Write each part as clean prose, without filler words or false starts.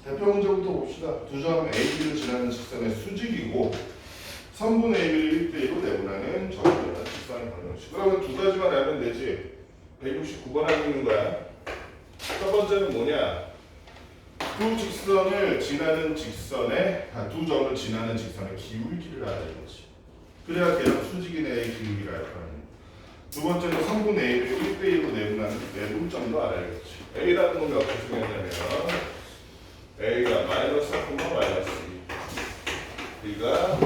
대표 문제부터 봅시다. 두 점 AB를 지나는 직선의 수직이고 3분의 AB를 1대1로 내분하는 정렬한 직선의 방정식. 그러면 두 가지만 알면 되지. 169번 하고 있는 거야. 첫 번째는 뭐냐? 두 직선을 지나는 직선의 두 점을 지나는 직선의 기울기를 알아야 되지. 그래야 걔랑 수직인 A의 기울기를 알 거 아니야. 두 번째는 3분의 A를 1대1로 내분하는 내분점도 알아야겠지. A라는 건 몇 개 중요하냐면 A가 마이너스 4, 마이너스 2 B가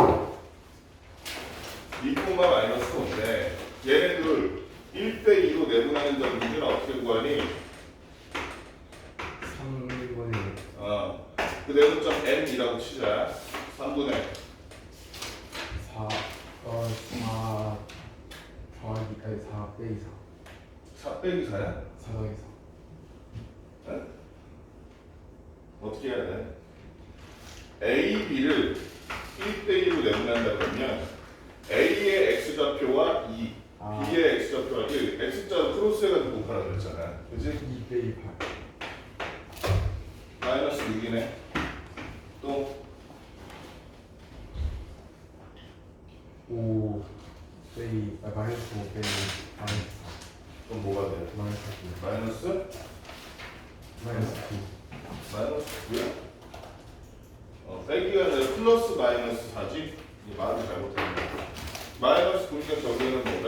2, 마이너스 5인데 얘네들 1대2로 내분하는 점 문제는 어떻게 구하니? 3분의 그 내분점 N이라고 치자. 3분의 4 더하기 4 빼기 4 4 빼기 4야? 4 더하기 4 네? 어떻게 해야 돼? A, B를 1대1로 내분한다 그러면 A의 X좌표와 2, B의 X좌표와 1, X좌 크로스해가지고 곱하라 그랬잖아. 그치? 2 빼기 8 마이너스 6이네. 또 5 빼기 마이너스 5 빼기 마이너스 4 그럼 뭐가 돼? 마이너스 마이너스? 2 마이너스 2 마이너스 9야? 빼기가 아니라 플러스 마이너스 4지? 이 말을 잘못했네. 마이너스 9니까 저기는 뭐다?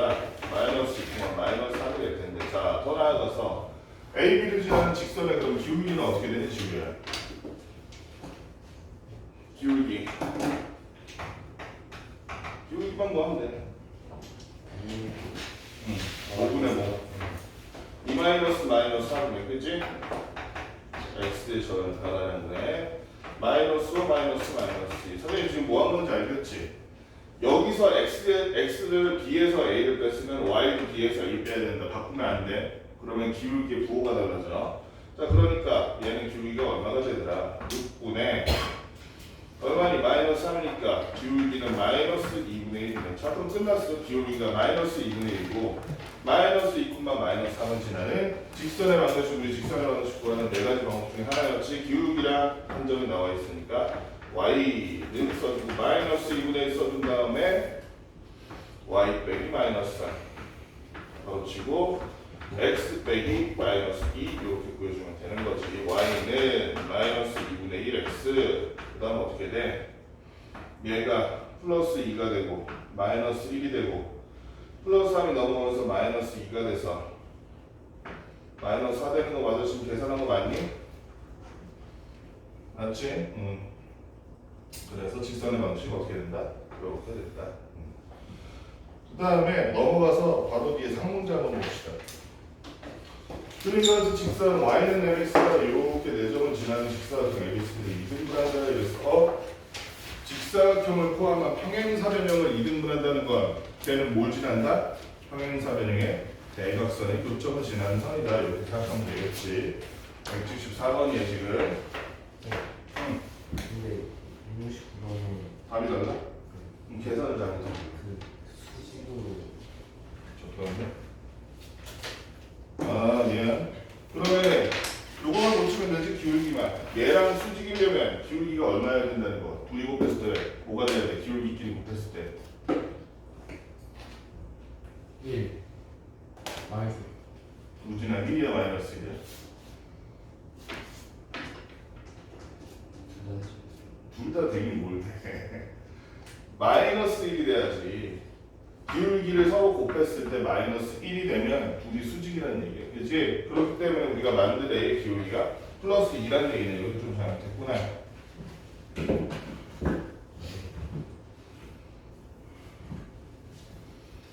마이너스 2가 마이너스 4이 될 텐데. 자, 더 나아가서 A, B를 지나는 직선의 그럼 기울기는 어떻게 되는 지우야? 기울기. 기울기만 뭐 하면 돼? 5분의 뭐? 2 마이너스 마이너스 4분의 그치? X의 저는 변화량분의 마이너스와 마이너스 마이너스 2. 선생님 지금 뭐 한 건지 알겠지? 여기서 X를 B에서 A를 뺐으면 Y도 B에서 A 빼야 된다. 바꾸면 안 돼. 그러면 기울기의 부호가 달라져. 자, 그러니까 얘는 기울기가 얼마가 되더라? 6분의 얼마니? 마이너스 3이니까 기울기는 마이너스 2분의 1이네. 자, 그럼 끝났어. 기울기가 마이너스 2분의 1이고 마이너스 2, 마이너스 3은 지나는 직선의 방정식, 우리 직선의 방정식 구하는 네 가지 방법 중에 하나였지. 기울기랑 한 점이 나와 있으니까 y는 써주고 마이너스 2분의 1 써준 다음에 y 빼기 마이너스 3 바로 치고 x 빼기 마이너스 2 이렇게 구해주면 되는 거지. y는 마이너스 2분의 1x 그 다음 어떻게 돼? 얘가 플러스 2가 되고 마이너스 1이 되고 플러스 3이 넘어오면서 마이너스 2가 돼서 마이너스 4 되는 거 맞아? 지금 계산한 거 맞니? 맞지? 그래서 직선의 방식이 어떻게 된다? 이렇게 된다. 그 다음에 넘어가서 바로 뒤에 상문제 한번 봅시다. 그러니까 직선 y는 mx가 이렇게 4점을 지나는 직사각형 abc를 2등분한다 이래서 직사각형을 포함한 평행사변형을 2등분한다는 건 걔는 뭘 지난다? 평행사변형의 대각선의 교점을 지나는 선이다 이렇게 생각하면 되겠지. 174번이야 지금. 근데 169번은 답이 달라? 계산을 잘해서 그 수직으로 잠깐만요. 아 미안. 그러면 요거만 놓치면 되지. 기울기만. 얘랑 수직이려면 기울기가 얼마여야 된다는 거. 둘이 곱했을 때 뭐가 돼야 돼? 기울기끼리 곱했을 때 1 마이너스 우진아 1이야 마이너스 1이야? 둘 다 되긴 뭘 돼. 마이너스 1이 돼야지. 기울기를 서로 곱했을 때 마이너스 1이 되면 둘이 수직이라는 얘기야. 그치? 그렇기 때문에 우리가 만든 A의 기울기가 플러스 2라는 얘기네. 여기 좀 잘못했구나.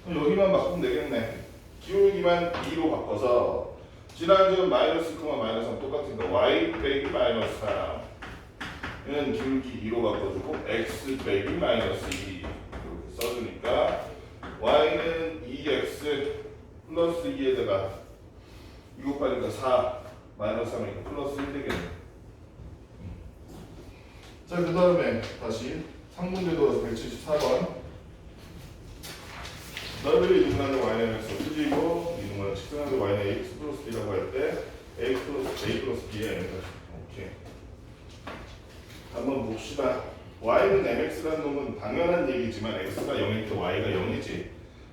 그럼 여기만 바꾸면 되겠네. 기울기만 2로 바꿔서 지난주는 마이너스 2, 마이너스 3 똑같으니까 y 빼기 마이너스 3은 기울기 2로 바꿔주고 x 빼기 마이너스 2 이렇게 써주니까 y는 2x 플러스 2에다가 2 곱하니까 4 마이너스 3이니까 플러스 1 되겠네. 자, 그 다음에 다시 상문제 도와서 174번 넓이를 이동하는 y는 x 수직이고 이동하는 직선하는 y는 ax 플러스 b라고 할 때 a 플러스 b의 n까지. 오케이. 한번 봅시다. y는 mx라는 놈은 당연한 얘기지만 x가 0일 때 y가 0이지.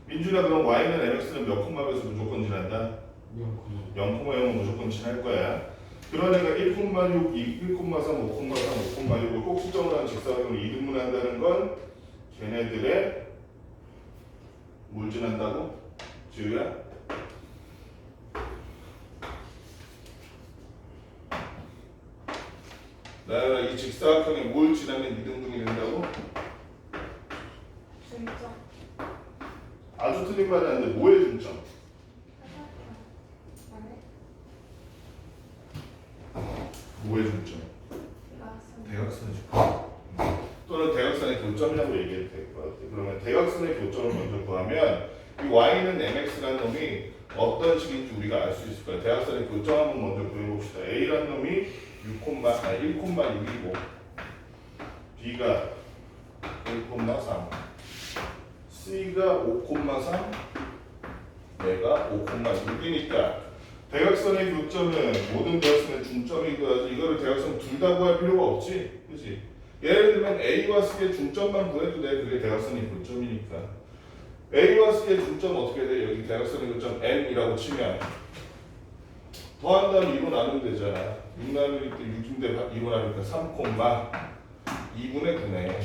민준아 그럼 y는 mx는 몇 콤마에서 무조건 지난다? 0,0은 무조건 지날 거야. 그런 애가 1,6, 1,3, 5,3, 5,6을 꼭 수정을 한 직사각형을 이등분한다는 건 걔네들의 뭘 지난다고? 지우야? 나연아 이 직사각형이 뭘 지나면 이등분이 된다고? 중점. 아주 틀린 말은 아닌데 뭐의 중점? 뭐의 중점? 대각선의 중점. 또는 대각선의 교점이라고 얘기해도 될 것 같아. 그러면 대각선의 교점을 먼저 구하면 이 y는 mx라는 놈이 어떤 식인지 우리가 알 수 있을 거야. 대각선의 교점 한번 먼저 구해봅시다. a라는 놈이 1,6이고 b가 1,3 c가 5,3 얘가 5,6이니까 대각선의 교점은 모든 대각선의 중점이고 이거를 대각선 둘 다 구할 필요가 없지, 그렇지? 예를 들면 A와 C의 중점만 구해도 돼. 그게 대각선의 교점이니까. A와 C의 중점 어떻게 돼? 여기 대각선의 교점 M이라고 치면 더한 다음에 2로 나누면 되잖아. 6 나누기 때 6인데 2로 나누니까 3,2분의 9네.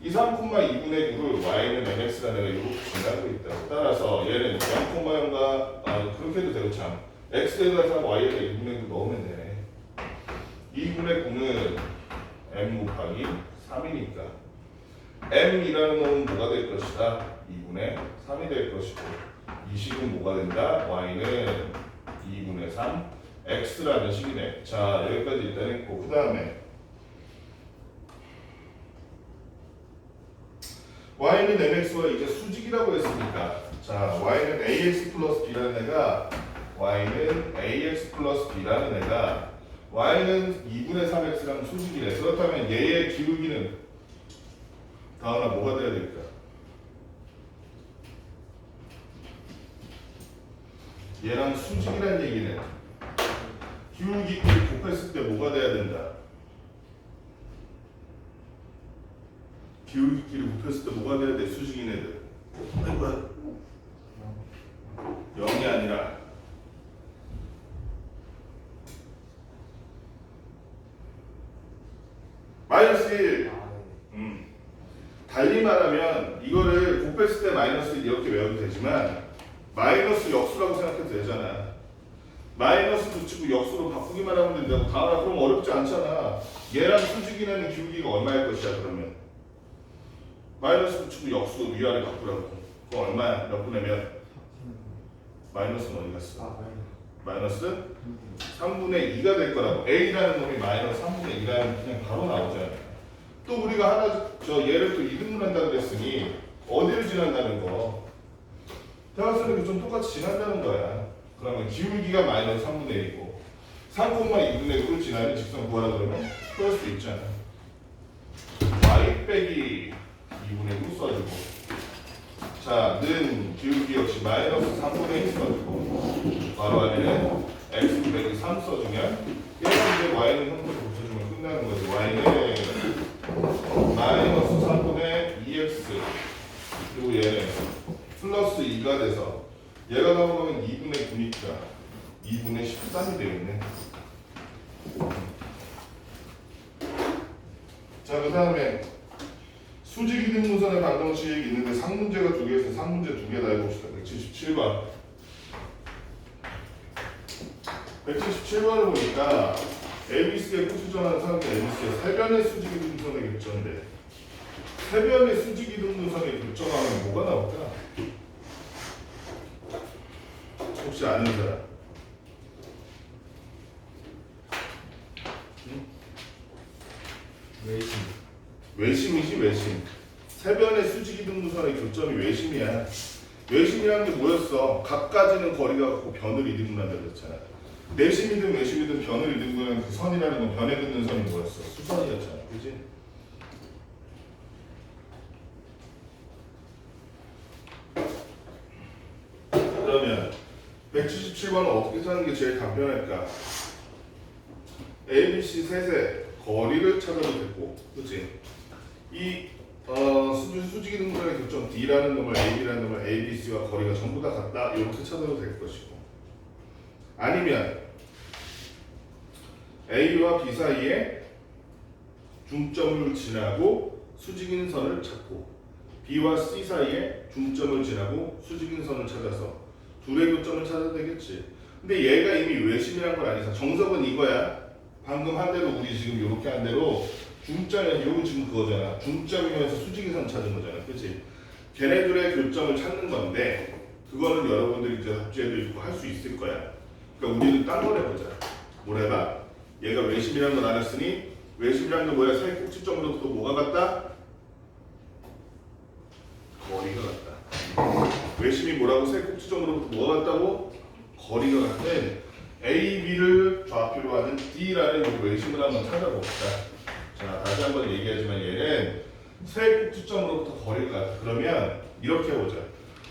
이 3,2분의 9를 y는 mx라는 애가 이렇게 지나고 있다고. 따라서 얘는 0,0과 그렇게 해도 되고 참 x에다가 y에다 2분의 9 넣으면 되네. 2분의 9는 m 곱하기 3이니까 m이라는 놈은 뭐가 될 것이다? 2분의 3이 될 것이고 이 식은 뭐가 된다? y는 2분의 3 x라는 식이네. 자 여기까지 일단 했고 그 다음에 y는 mx와 이제 수직이라고 했으니까 자 y는 ax 플러스 b라는 애가 y는 ax 플러스 b라는 애가 y는 2분의 3x랑 수직이래. 그렇다면 얘의 기울기는 다음에 뭐가 돼야 될까? 얘랑 수직이란 얘기는 기울기끼리 곱했을 때 뭐가 돼야 된다? 기울기끼리 곱했을 때 뭐가 돼야 돼? 수직인 애들. 아이고야. 0이 아니라 마이너스 1. 달리 말하면 이거를 곱했을 때 마이너스 1 이렇게 외워도 되지만 마이너스 역수라고 생각해도 되잖아. 마이너스 붙이고 역수로 바꾸기만 하면 된다고. 다음에 그럼 어렵지 않잖아. 얘랑 수직이라는 기울기가 얼마일 것이야 그러면? 마이너스 붙이고 역수 위아래 바꾸라고. 그거 얼마야? 몇 분의 몇? 마이너스는 어디 갔어? 마이너스 3분의 2가 될 거라고. a라는 놈이 마이너스 3분의 2라는 그냥 바로 나오잖아. 또 우리가 하나 얘를 또 이등분한다 그랬으니 어디를 지난다는 거? 대각선의 교점 똑같이 지난다는 거야. 그러면 기울기가 마이너스 3분의 1이고 3,2분의 9를 지나는 직선 구하라 그러면 그럴 수 있잖아. y 빼기 2분의 9 써주고 자, 는 기울기 역시 마이너스 3분의 1 써주고 바로 안에는 x 빼기 3 써주면 얘가 이제 y는 형태를 붙여주면 끝나는 거지. y는 마이너스 3분의 2x 그리고 얘는 플러스 2가 돼서 얘가 나오면 2분의 9니까 2분의 13이 되겠네. 자, 그 다음에 수직 이등분선의 방정식이 있는데 상문제가 두 개 있어서 상문제 두 개 다 해봅시다. 177번 177번을 보니까 ABC의 코수정하는 상태 ABC의 세변의 수직 이등분선의 교점인데 세변의 수직 이등분선의 교점하면 뭐가 나올까? 혹시 아는 사람? 외심이지 외심. 세변의 수직 이등분선의 교점이 외심이야. 외심이라는 게 뭐였어? 각가지는 거리가 같고 변을 이등분한다 그랬잖아. 내심이든 외심이든 변을 이등분하는 그 선이라는 건 변에 긋는 선이 뭐였어? 수선이었잖아. 그지? 그러면 177번은 어떻게 짜는 게 제일 간편할까? ABC 셋에 거리를 찾아도 되고, 그치? 이 수직이 등분의 교점 D라는 놈을 A, B라는 놈을 A, B, C와 거리가 전부 다 같다 이렇게 찾아도 될 것이고, 아니면 A와 B 사이에 중점을 지나고 수직인 선을 찾고 B와 C 사이에 중점을 지나고 수직인 선을 찾아서 둘의 교점을 찾아도 되겠지. 근데 얘가 이미 외심이란 걸 아니까 정석은 이거야. 방금 한 대로 우리 지금 이렇게 한 대로 중점이면 요거 지금 그거잖아. 중점이면서 수직인 선 찾은 거잖아. 그치? 걔네들의 교점을 찾는 건데 그거는 여러분들이 이제 답지에도 있고 할 수 있을 거야. 그러니까 우리는 딴 걸 해보자. 뭘 해봐? 얘가 외심이라는 건 알았으니 외심이라는 건 뭐야? 사이 꼭지점으로부터 뭐가 같다? 거리가 같다. 외심이 뭐라고? 사이 꼭지점으로부터 뭐가 같다고? 거리가 같은 A, B를 좌표로 하는 D라는 이 외심을 한번 찾아봅시다. 자, 다시 한번 얘기하지만 얘는 사이 꼭지점으로부터 거리가 같다. 그러면 이렇게 해보자.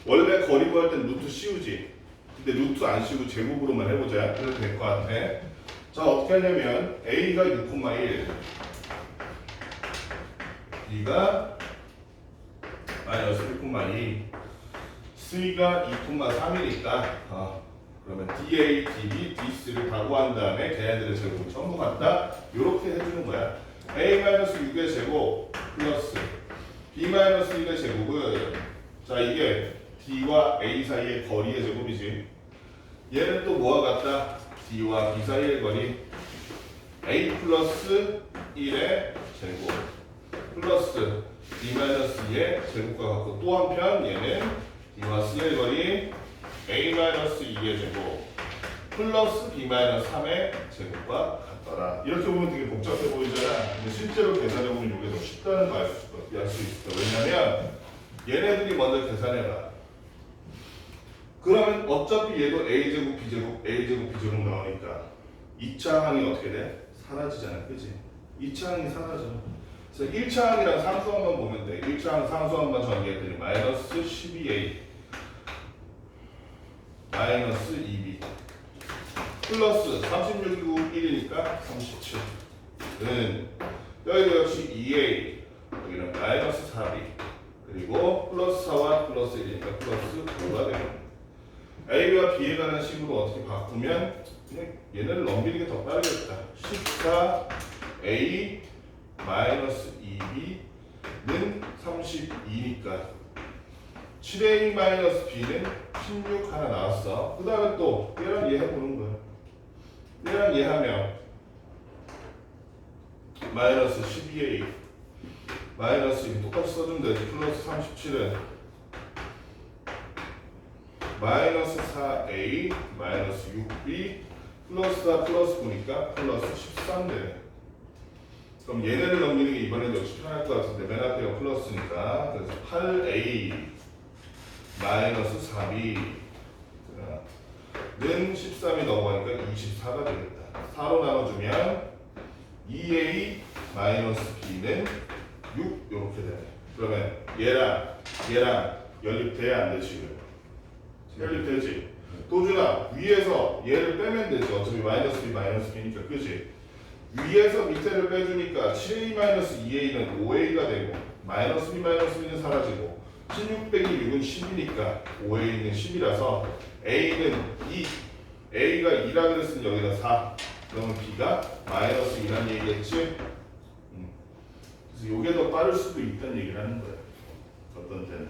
원래 거리 구할 땐 루트 씌우지. 근데 루트 안 씌우고 제곱으로만 해보자. 그래도 될 것 같아. 자, 어떻게 하냐면 A가 6,1, B가 마이너스 1,2, C가 2,3이니까 그러면 DA, DB, D3를 다 구한 다음에 걔네들의 제곱을 전부 같다. 이렇게 해주는 거야. A-6의 제곱 플러스 B-1의 제곱은 자 이게 D와 A 사이의 거리의 제곱이지. 얘는 또 뭐와 같다? D와 B 사이의 거리 A 플러스 1의 제곱 플러스 D-2의 제곱과 같고 또 한편 얘는 D와 C의 거리 A-2의 제곱 플러스 B-3의 제곱과 같더라. 이렇게 보면 되게 복잡해 보이잖아. 근데 실제로 계산해보면 이게 더 쉽다는 걸 알 수 있어. 왜냐면 얘네들이 먼저 계산해봐. 그러면 어차피 얘도 A제곱, B제곱, A제곱, B제곱 나오니까 2차 항이 어떻게 돼? 사라지잖아. 그치? 2차 항이 사라져. 그래서 1차 항이랑 상수항만 보면 돼. 1차 항 상수항만 정리했더니 마이너스 12A 마이너스 2B 플러스 36이고 1이니까 37은 여기도 역시 2A 여기는 마이너스 4B 그리고 플러스 4와 플러스 1이니까 플러스 5가 되는 A와 B에 관한 식으로 어떻게 바꾸면 그냥 얘네를 넘기는 게 더 빠르겠다. 14A 마이너스 2B는 32니까 7A 마이너스 B는 16 하나 나왔어. 그 다음에 또 얘랑 얘 해보는 거야. 얘랑 얘 하면 마이너스 12A 마이너스 2 똑같이 써주면 되지. 플러스 37은 마이너스 4A 마이너스 6B 플러스 4 플러스 9니까 플러스 13 되네. 그럼 얘네를 넘기는 게 이번에도 역시 편할 것 같은데 맨 앞에가 플러스니까 그래서 8A 마이너스 4B 는 13이 넘어가니까 24가 되겠다. 4로 나눠주면 2A 마이너스 B는 6 이렇게 되네. 그러면 얘랑 연립돼야 안 돼 지금? 연립되지? 도준아 위에서 얘를 빼면 되지. 어차피 마이너스 B 마이너스 B니까 그지? 위에서 밑에를 빼주니까 7A 마이너스 2A는 5A가 되고 마이너스 B 마이너스 B는 사라지고 16 빼기 6은 10이니까 5A는 10이라서 A는 2 A가 2라 그랬으니 여기다 4 그러면 B가 마이너스 2라는 얘기겠지? 그래서 이게 더 빠를 수도 있다는 얘기를 하는 거야. 어떤 때는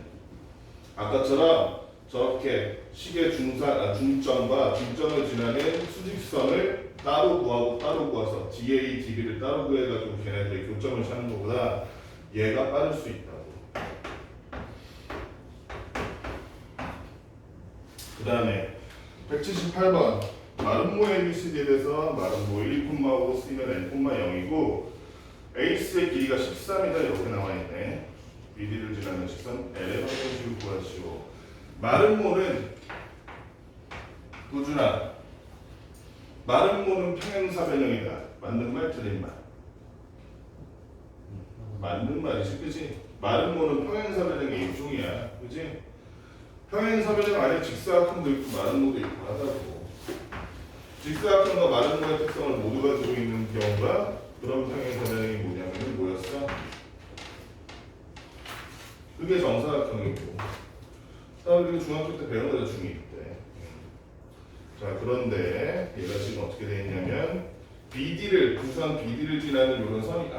아까처럼 저렇게 식의 중점과 중점을 지나는 수직선을 따로 구하고 따로 구해서 DA, DB를 따로 구해가지고 걔네들의 교점을 찾는 것보다 얘가 빠를 수 있다고. 그 다음에 178번 마름모 ABCD에 대해서 마름모 1,5 쓰면 n,0이고 AC의 길이가 13이다 이렇게 나와있네. BD를 지나는 직선 L의 방정식을 구하시오. 마름모는 도준아 마름모는 평행사변형이다. 맞는 말 틀린 말? 맞는 말이지 그치? 마름모는 평행사변형의 일종이야 그치? 평행사변형 안에 직사각형도 있고 마름모도 있고 하다고. 직사각형과 마름모의 특성을 모두 가지고 있는 경우가 그런 평행사변형이 뭐냐면 뭐였어? 그게 정사각형이고 우리가 중학교 때 배운 거죠. 중2 때. 자 그런데 얘가 지금 어떻게 되어 있냐면 BD를 부선 BD를 지나는 이런 선이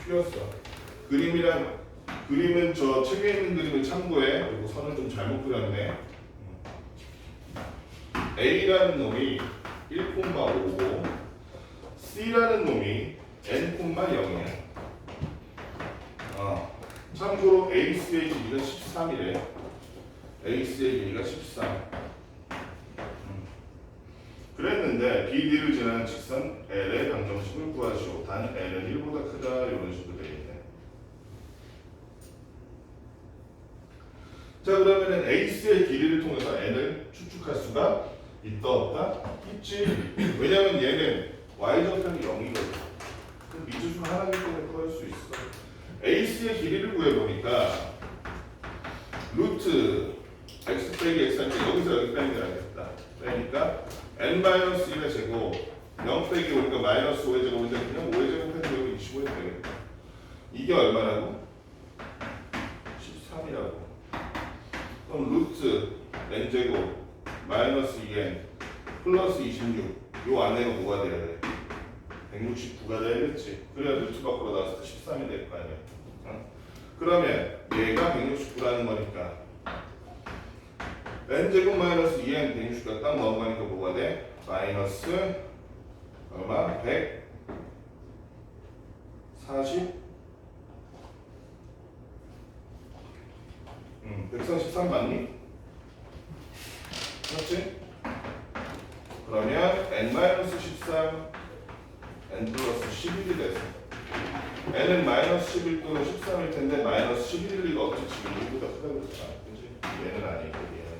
휘었어. 그림은 저 책에 있는 그림을 참고해. 그리고 선을 좀 잘못 그렸네. A라는 놈이 1,5고 C라는 놈이 n,0이야. 참고로 AC의 길이가 13이래. AC의 길이가 13. 그랬는데 BD를 지나는 직선 L의 방정식을 구하시오. 단 L은 1보다 크다. 이런 식으로 되어 있네. 자 그러면은 AC의 길이를 통해서 N을 추측할 수가 있다 없다? 있지. 왜냐면 얘는 Y절편이 0이거든. 미지수 하나이기 때문에 구할 수 있어. AC의 길이를 구해보니까 루트 x 빼기 x한테 여기서 여기 빼는 게 낫겠다. 그러니까 n-1의 제곱 0 빼기 5니까 마이너스 5의 제곱인데 그냥 5의 제곱 해도 여기 25에 되겠다. 이게 얼마라고? 13이라고. 그럼 루트 n제곱 마이너스 2n 플러스 26 요 안에가 뭐가 돼야 돼? 169가 돼야겠지. 그래야 루트 밖으로 나왔을 때 13이 될 거 아니야. 그러면 얘가 169라는 거니까 n제곱 마이너스 2n 169가 딱 넘어가니까 뭐가 돼? 마이너스 얼마? 140 133 맞니? 맞지? 그러면 n-13 n 플러스 11이 돼서 n은 마이너스 11 또는 13일 텐데 마이너스 11일 리가 없지. 지금 1보다 크다고 그랬잖아. 그치? n은 아니고 얘는.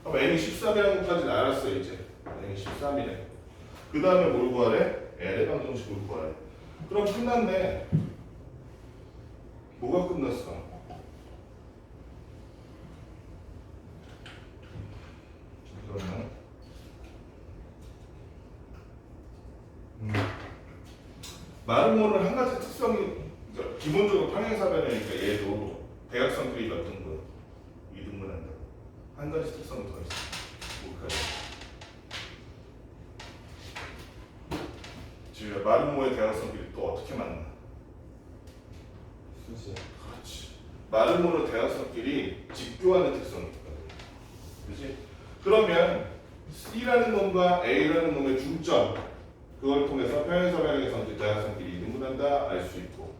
그럼 n이 13이라는 것까지는 알았어 이제. n이 13이래. 그 다음에 뭘 구하래? L의 방정식을 구하래. 그럼 끝났네. 뭐가 끝났어? 그러면 마르모는 한 가지 특성이 그러니까 기본적으로 평행사변이니까 얘도 대각선끼리 같은 거 이등분한다. 한 가지 특성이 더 있어. 뭘까요? 지금 마르모의 대각선끼리 또 어떻게 만나? 수지. 그렇지. 마르모는 대각선끼리 직교하는 특성이 있거든. 그렇지? 그러면 C라는 놈과 A라는 놈의 중점 그걸 통해서 평행사변형의 성질 대각선끼리 이등분한다 알 수 있고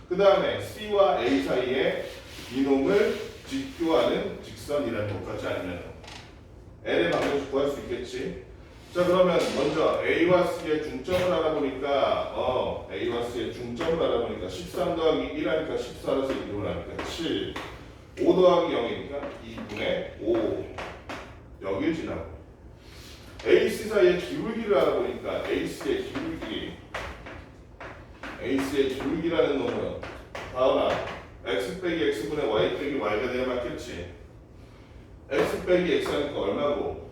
그 다음에 C와 A 사이에 이놈을 직교하는 직선이라는 것까지 알면 L의 방정식 구할 수 있겠지. 자 그러면 먼저 A와 C의 중점을 알아보니까 A와 C의 중점을 알아보니까 13 더하기 1하니까 14라서 2분을 하니까 7 5 더하기 0이니까 2분의 5 여길 지나고 AC 사이의 기울기를 알아보니까 AC의 기울기라는 놈은 다음아 x 빼기 x분의 y 빼기 y가 되어 맞겠지. x 빼기 x 하니까 얼마고?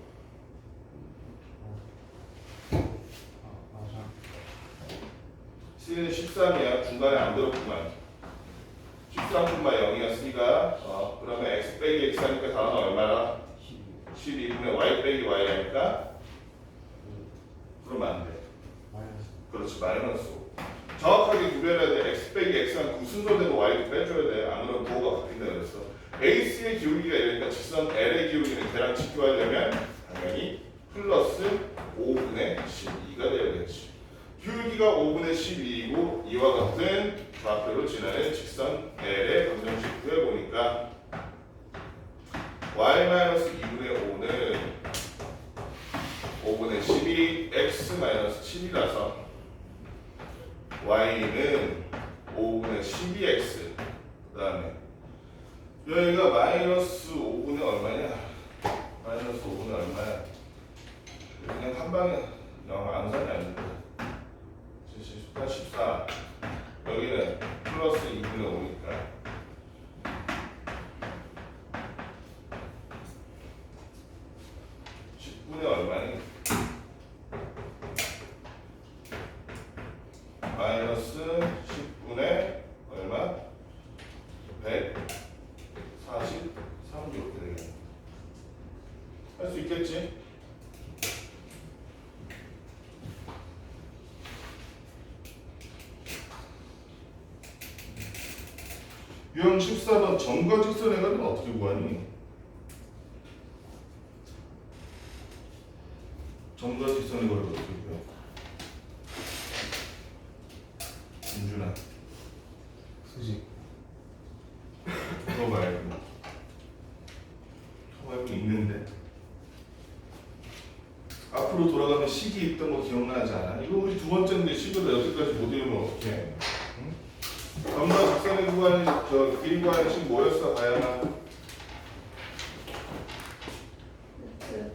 맞아. C는 13이야. 중간에 안 들었구만. 13,0이야 C가. 그러면 x 빼기 x 하니까 다음아 얼마나? 12분의 y 빼기 y 하니까 그러면 안 돼. 마이너스. 그렇지 마이너스 5. 정확하게 구별해야 돼. x 빼기 x는 그 순서대로 y도 빼줘야 돼. 안 그러면 부호가 바뀐다 그랬어. AC의 기울기가 이러니까 직선 L의 기울기는 걔랑 직교하려면 당연히 플러스 5분의 12가 되어야겠지. 기울기가 5분의 12이고 이와 같은 좌표로 지나는 직선 L의 방정식 구해보니까 y-2분의 5는 5분의 12 x-7이라서 y는 5분의 12x 그 다음에 여기가 마이너스 5분의 얼마냐? 마이너스 5분의 얼마야? 그냥 한 방에 암산이 안 된다. 14 여기는 플러스 2분의 5니까 10분의 얼마니? 할 수 있겠지? 유형 14번 점과 직선의 거리는 어떻게 구하니? 점과 직선의 거리를 어떻게 구해? 민준아 수직. 그거 말고 그거 말고 있는데 앞으로 돌아가면 식이 있던 거 기억나지 않아? 이거 우리 두 번째인데 식을 여기까지 못 외우면 어떡해? 응? 점과 직선의 구하는 저 길이 구하는 식 뭐였어 다양한? 루트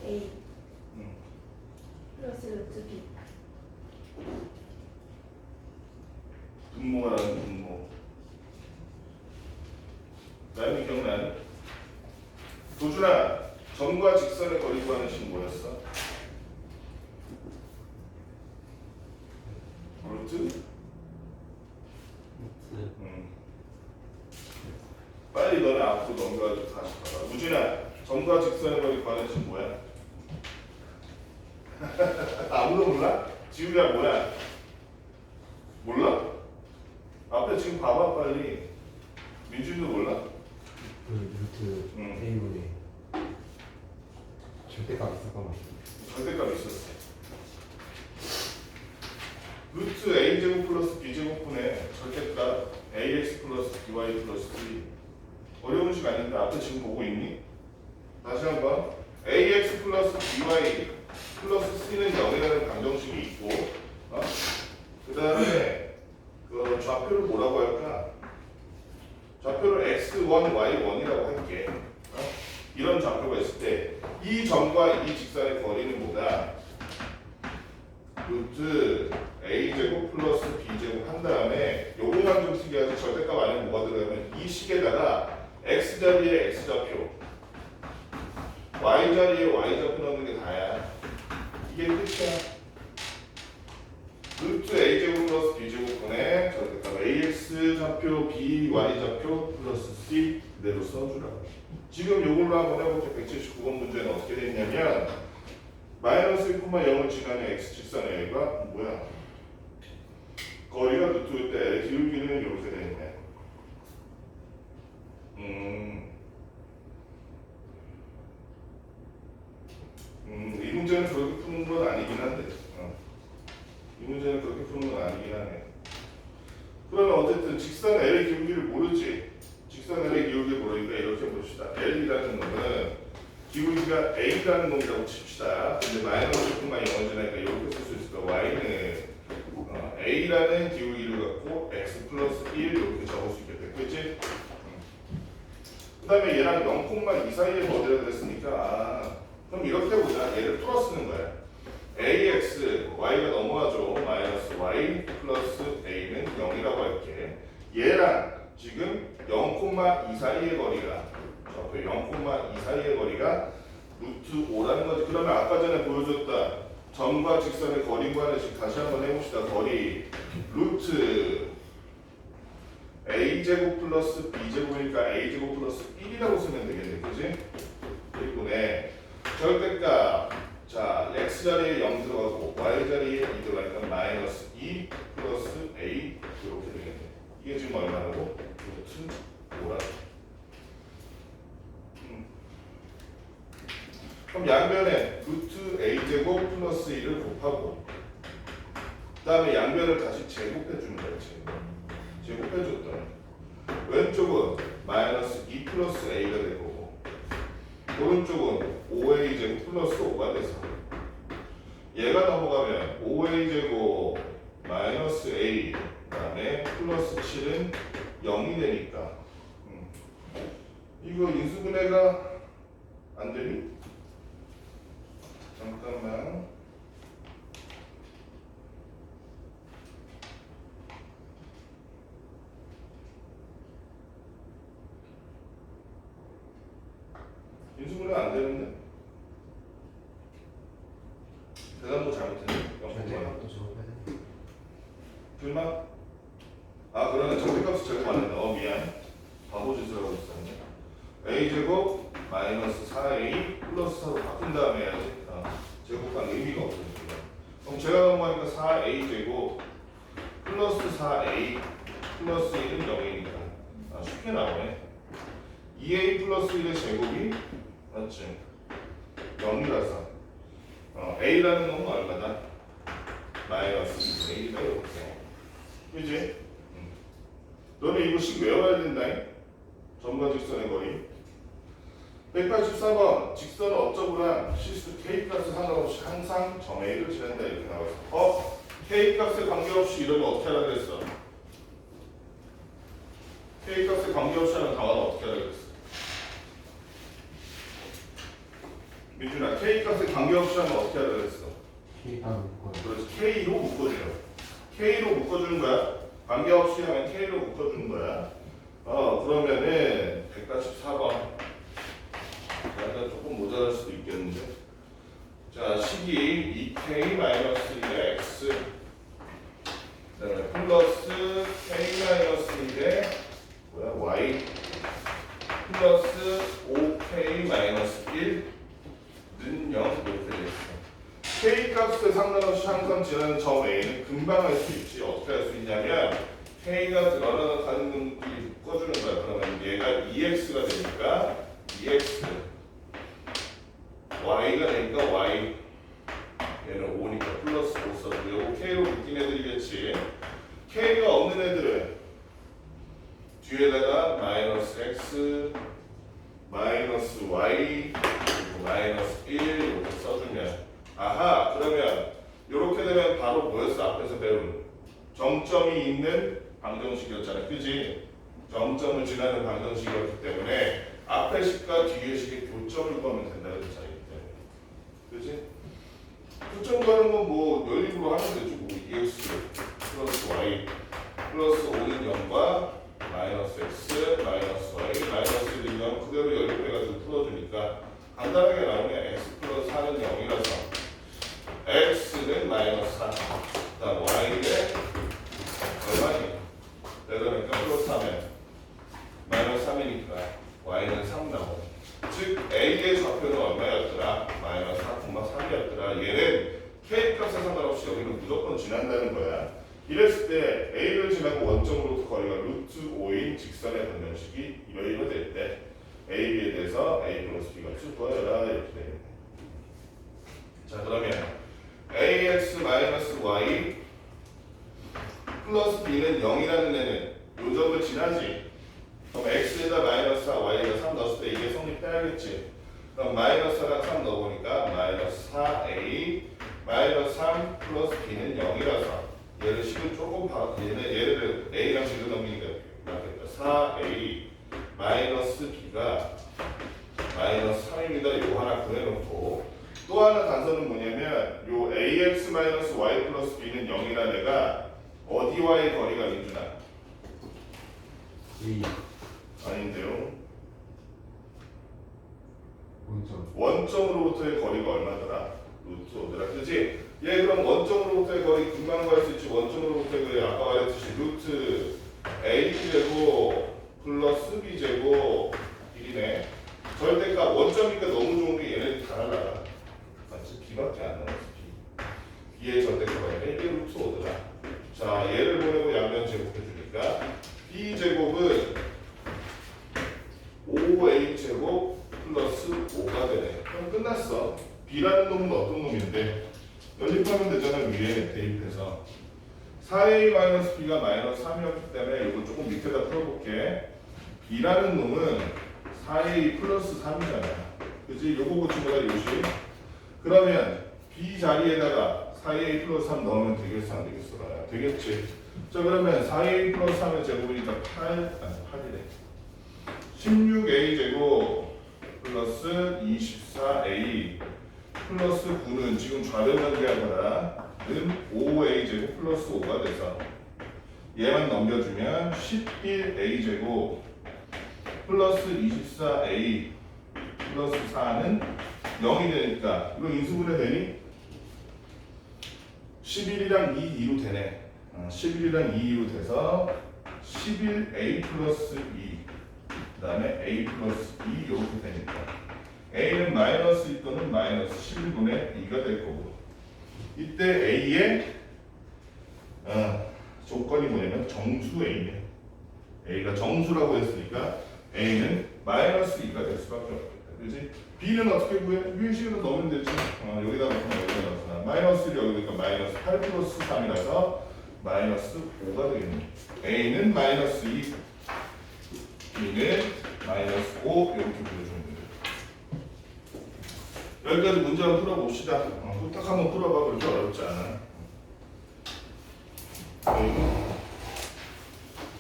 A 응. 플러스 루트 B. 분모라는 분모. 나연이 기억나니? 도준아, 점과 직선의 거리 구하는 식 뭐였어? 루트? 빨리 너네 앞으로 넘겨가지고 다시 봐봐. 우진아, 점과 직선의 거리 구하는 식 뭐야? 아무도 몰라? 지우야 뭐야? 몰라? 앞에 지금 봐봐 빨리. 민준이도 몰라? 그 루트 응. A분의 절대값 있었거나. 절대값 있었어. 루트 a제곱 플러스 b제곱분의 절대값 ax 플러스 by 플러스 c. 어려운 식 아닌데 앞에 지금 보고 있니? 다시 한번 ax 플러스 by 플러스 c는 0이라는 방정식이 있고 그 다음에 그 좌표를 뭐라고 할까? 좌표를 x1, y1이라고 할게. 이런 좌표가 있을 때 이 점과 이 직선의 거리는 뭐다? 루트 a제곱 플러스 b제곱 한 다음에 요거만 좀 특이하지 절대값 안에 뭐가 들어가면 이 식에다가 x자리에 x좌표 y자리에 y좌표 넣는 게 다야. 이게 끝이야. 루트 a제곱 플러스 b제곱분의 절대값 ax 좌표 b y좌표 플러스 c 그대로 써주라고. 지금 요걸로 한번 해볼게. 179번 문제는 어떻게 되냐면 마이너스 1,0을 지나는 x 직선의 여기가 뭐야? 거리가 루트일 때 기울기는 이렇게 되네. 이 문제는 그렇게 푸는 건 아니긴 한데. 이 문제는 그렇게 푸는 건 아니긴 하네. 그러면 어쨌든 직선 L의 기울기를 모르지. 직선 L의 기울기를 모르니까 이렇게 봅시다. L이라는 놈은 기울기가 A라는 놈이라고 칩시다. 근데 마이너스 1,0을 지나니까 이렇게 쓸 수 있을까? Y는 A라는 기울기를 갖고 X 플러스 1 이렇게 적을 수 있겠다. 그치? 그 다음에 얘랑 0,2 사이에 뭐대로 됐으니까 그럼 이렇게 보자. 얘를 풀어 쓰는 거야. AX, Y가 넘어가죠. 마이너스 Y 플러스 A는 0이라고 할게. 얘랑 지금 0,2 사이의 거리가 좌표 0,2 사이의 거리가 루트 5라는 거지. 그러면 아까 전에 보여줬다 점과 직선의 거리 구하는 식 다시 한번 해봅시다. 거리 루트 a제곱 플러스 b제곱이니까 a제곱 플러스 1이라고 쓰면 되겠네. 그지? 1분의 절대값 자 x자리에 0 들어가고 y자리에 2 들어가니까 마이너스 2 플러스 a 이렇게 되겠네. 이게 지금 얼마라고? 루트 5라고. 그럼 양변에 루트 a제곱 플러스 1을 곱하고 그 다음에 양변을 다시 제곱해주는 거야. 제곱해줬더니 왼쪽은 마이너스 2 플러스 a가 되고 오른쪽은 5a제곱 플러스 5가 돼서 얘가 넘어가면 5a제곱 마이너스 a 그 다음에 플러스 7은 0이 되니까 이거 인수분해가 안 되니? 잠깐만. 인수분해 안 되는데? 대답도 잘못했네. 절대값도 적어야 돼. 불만? 아 그러네. 절대값을 제곱 안 했네. 미안. 바보 짓을 하고 있었네. a제곱 마이너스 4a 플러스 4로 바꾼 다음에 해야지. 제곱한 의미가 없으니까. 그럼 제가 넘어가니까 4a제곱 플러스 4a 플러스 1은 0이니까 쉽게 나오네. 2a 플러스 1의 제곱이 맞지? 0이라서 a라는 놈은 얼마다? 마이너스 2a가 이렇게. 그지? 너는 이거씩 외워야 된다. 점과 직선의 거리. 184번 직선은 어쩌구나 실수 k값에 상관없이 항상 점 A를 지난다 이렇게 나와서 k값에 관계없이 이러면 어떻게 하라 그랬어? k값에 관계없이 하는 강화는 어떻게 하라 그랬어? 민준아 k값에 관계없이 하면 어떻게 하라 그랬어? K가 묶어요. 그렇지 k로 묶어줘요. k로 묶어주는 거야. 관계없이 하면 k로 묶어주는 거야. 그러면은 184번 약간 조금 모자랄 수도 있겠는데. 자, 식이 2k-1의 x 그다음에 플러스 k-1의 y 플러스 5k-1는 0 이렇게 되겠어. k 값에 상관없이 항상 지나는 점 a는 금방 할 수 있지. 어떻게 할 수 있냐면 k가 들어가는 놈끼리 묶어주는 거야. 그러면 얘가 2x가 되니까 2x y가 되니까 y 얘는 5니까 플러스 5 써주고 요거 k로 묶인 애들이겠지. k가 없는 애들은 뒤에다가 마이너스 x 마이너스 y 그리고 마이너스 1 이렇게 써주면 아하 그러면 이렇게 되면 바로 뭐였어? 앞에서 배운 정점이 있는 방정식이었잖아. 그지? 정점을 지나는 방정식이었기 때문에 앞에 식과 뒤에 식의 교점을 구하면 된다는 차이기 때문에. 그지? 교점 구하는 건 뭐 연립으로 하면 되죠. 뭐 2x 플러스 y 플러스 5는 0과 마이너스 x 마이너스 y 마이너스 1은 0 그대로 연립해가지고 풀어주니까 간단하게 나오면 x 플러스 4는 0이라서 x는 마이너스 4 그다음 y는 얼마니? 내려니까 플러스 3면 마이너스 3이니까 y는 3 나오고 즉 a의 좌표는 얼마였더라? 마이너스 4,3이었더라. 얘는 k값에 상관없이 여기는 무조건 지난다는 거야. 이랬을 때 a를 지나고 원점으로부터 거리가 루트 5인 직선의 방정식이 이러이러 될 때 a, b에 대해서 a 플러스 b 값을 구하여라 이렇게 되겠네. 자 그러면 ax 마이너스 y 플러스 b는 0이라는 애는 요 점을 지나지. 그럼 x에다 마이너스 4, y에다 3 넣었을 때 이게 성립해야겠지. 그럼 마이너스 4랑 3 넣어보니까 마이너스 4a 마이너스 3 플러스 b는 0이라서 얘를 식을 조금 얘를 a랑 식을 넘기니까 낫겠다. 4a 마이너스 b가 마이너스 3입니다. 요 하나 구해놓고 또 하나 단서는 뭐냐면 요 ax 마이너스 y 플러스 b는 0이라는 애가 어디와의 거리가 민준아? A 아닌데요. 원점. 원점으로부터의 거리가 얼마더라? 루트 5더라. 그지? 얘 그럼 원점으로부터의 거리 금방 구할 수 있지. 원점으로부터의 거리 아까 말했듯이 루트 a제곱 플러스 b제곱 1이네. 절대값 원점이니까 너무 좋은 게 얘네들 다 날라가. 맞지? b밖에 안 나왔어. b. b의 절대값이 아니라 이게 루트 5더라. 자 얘를 보내고 양면 제곱해주니까 b제곱은 5a제곱 플러스 5가 되네. 그럼 끝났어. b라는 놈은 어떤 놈인데 연립하면 되잖아. 위에 대입해서 4a-b가 마이너스 3이었기 때문에 이거 조금 밑에다 풀어볼게. b라는 놈은 4a 플러스 3이잖아. 그치? 요거 고친 거다 요시. 그러면 b 자리에다가 4a 플러스 3 넣으면 되겠어 안 되겠어? 되겠지. 자 그러면 4a 플러스 3의 제곱이니까 8이래. 16a 제곱 플러스 24a 플러스 9는 지금 좌변변기한 거다는 5a 제곱 플러스 5가 돼서 얘만 넘겨주면 11a 제곱 플러스 24a 플러스 4는 0이 되니까 이거 인수분해 되니? 11이랑 2로 되네. 11이랑 2로 돼서 11a 플러스 2 그 다음에 a 플러스 2 이렇게 되니까 a는 마이너스 2 또는 마이너스 11분의 2가 될 거고 이때 a의 조건이 뭐냐면 정수 a네. a가 정수라고 했으니까 a는 마이너스 2가 될 수밖에 없겠다. 그렇지? b는 어떻게 구해? 위에 식으로 넣으면 되지. 여기다가 넣으면 여기다 넣잖아. 마이너스 1이 여기니까 마이너스 8 플러스 3이라서 마이너스 5가 되겠네. a는 마이너스 2, b는 마이너스 5 이렇게 보여주면 돼요. 여기까지 문제 한번 풀어봅시다. 후딱 한번 풀어봐. 그렇게 어렵지 않아.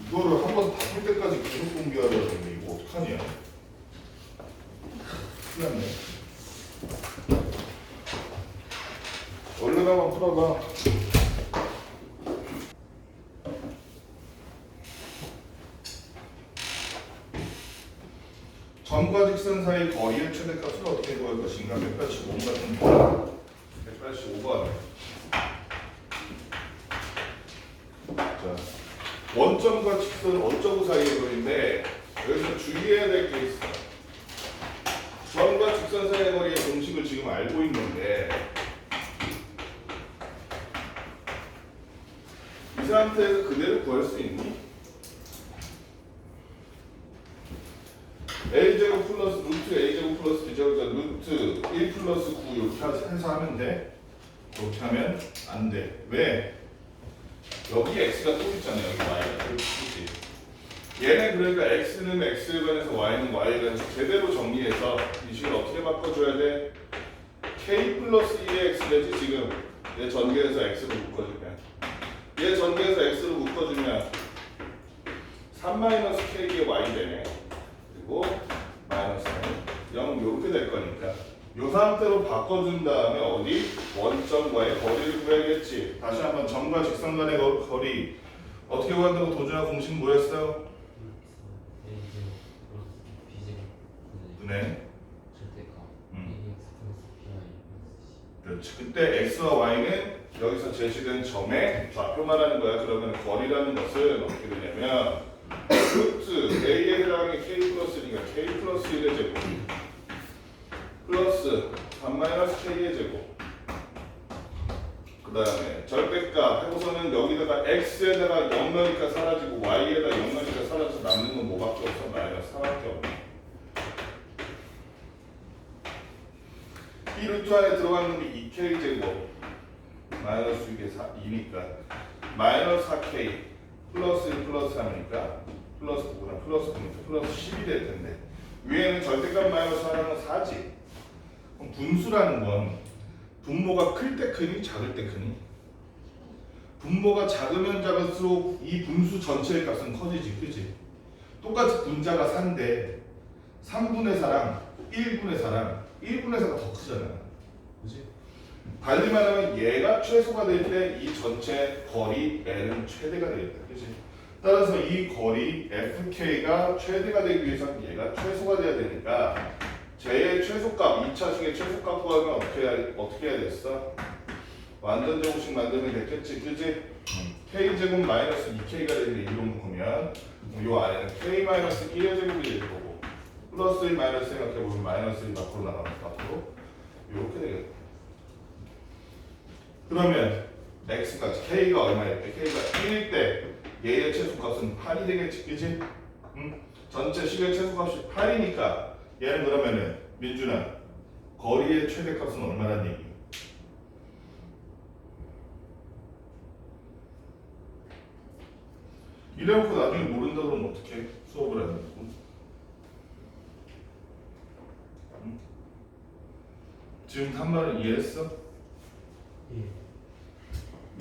이거를 한 번 다 풀 때까지 계속 공부하려 했는데 이거 어떡하냐? 큰일 났네. 얼른 한번 풀어봐. 점과 직선 사이 거리의 최대값을 어떻게 구할 것인가? 185번 같은 185번. 자, 원점과 직선 어쩌고 사이의 거리인데 여기서 주의해야 될 게 있어. 점과 직선 사이의 거리의 공식을 지금 알고 있는데 이 상태에서 그대로 구할 수 있니? a제곱 플러스 루트 a제곱 플러스 b제곱 루트 1 플러스 9 이렇게 해서 하면 돼. 그렇게 하면 안 돼. 왜? 여기 x가 또 있잖아요. 여기 y가 또 있지. 얘는 그러니까 x는 x에 관해서 y는 y에 관해서 제대로 정리해서 이 식을 어떻게 바꿔줘야 돼? k 플러스 2의 x 되지 지금 얘 전개해서 x로 묶어주면 얘 전개해서 x로 묶어주면 3-k의 y 되네. 그리고 마이너스 0 이렇게 될 거니까 이 상태로 바꿔준 다음에 어디? 원점과의 거리를 구해야겠지. 다시 한번 점과 직선 간의 거리 어떻게 구한다고 도준아 공식 뭐였어요? 네. 그렇지. 그때 x와 y는 여기서 제시된 점의 좌표 말하는 거야. 그러면 거리라는 것은 어떻게 되냐면 루트 a에 해당하는 k 플러스니까 k 플러스 1의 제곱 플러스 3-k의 제곱 그 다음에 절대값 해고서는 여기다가 x에다가 0 넣으니까 사라지고 y에다 0 넣으니까 사라져서 남는 건 뭐밖에 없어? 마이너스 4밖에 없네. 이 루트 안에 들어가는 게 2k 제곱 마이너스 6에 2니까 마이너스 4k 플러스 1 플러스 3이니까 플러스 9구나 플러스 9니까 플러스 10이 될 텐데 위에는 절대값 마이너스 하나는 4지. 그럼 분수라는 건 분모가 클 때 크니 작을 때 크니? 분모가 작으면 작을수록 이 분수 전체의 값은 커지지, 그지? 똑같이 분자가 4인데 3분의 4랑 1분의 4랑 1분의 4가 더 크잖아, 그지? 달리 말하면 얘가 최소가 될 때 이 전체 거리 L은 최대가 되겠다, 그지? 따라서 이 거리 FK가 최대가 되기 위해서는 얘가 최소가 돼야 되니까 J의 최소값, 2차식의 최소값 구하면 어떻게 해야 됐어? 완전 제곱식 만들면 됐겠지, 그지? K제곱 마이너스 2K가 되는데 이로 묶으면 요 안에는 K 마이너스 1의 제곱이 될 거고 플러스 1 마이너스 생각해보면 마이너스 1 밖으로 나가면 밖으로 이렇게 되겠다. 그러면 X까지 K가 얼마일 때? K가 1일 때 얘의 최소값은 8이 되겠지, 그지? 전체 식의 최소값이 8이니까 얘는 그러면은 민준아 거리의 최대값은 얼마란 얘기? 이래놓고 나중에 모른다 그러면 어떻게 수업을 안 했고? 지금 한 말은 이해했어?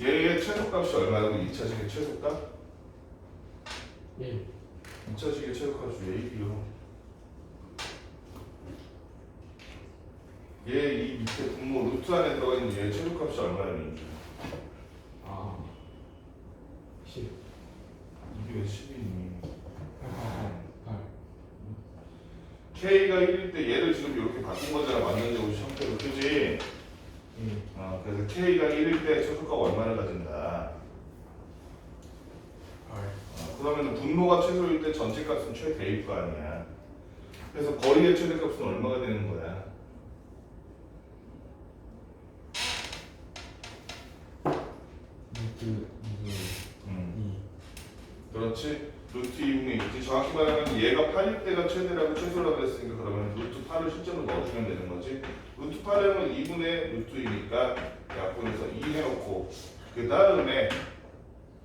예. 얘의 최소값이 얼마라고? 2차식의 최소값? 1. 2차식의 최소값이 왜 1이요? 얘 이 밑에 분모 루트 안에 들어가 있는 얘의 최소값이 얼마냐면 아. 10. 이게 왜 10이니? 8. K가 1일 때 얘를 지금 이렇게 바꾼 거잖아. 완전 제곱 형태로, 그지? 예. 그래서 K가 1일 때 최소값 얼마를 가진다? 8. 그러면 분모가 최소일 때 전체 값은 최대일 거 아니야. 그래서 거리의 최대값은 얼마가 되는 거야? 루트 2. 그렇지. 루트 2분의 2지. 정확히 말하면 얘가 8일 때가 최대라고 최소라고 했으니까 그러면 루트 8을 실제로 넣어주면 되는 거지. 루트 8이면 2분의 루트 2니까 약분해서 2 해놓고 그 다음에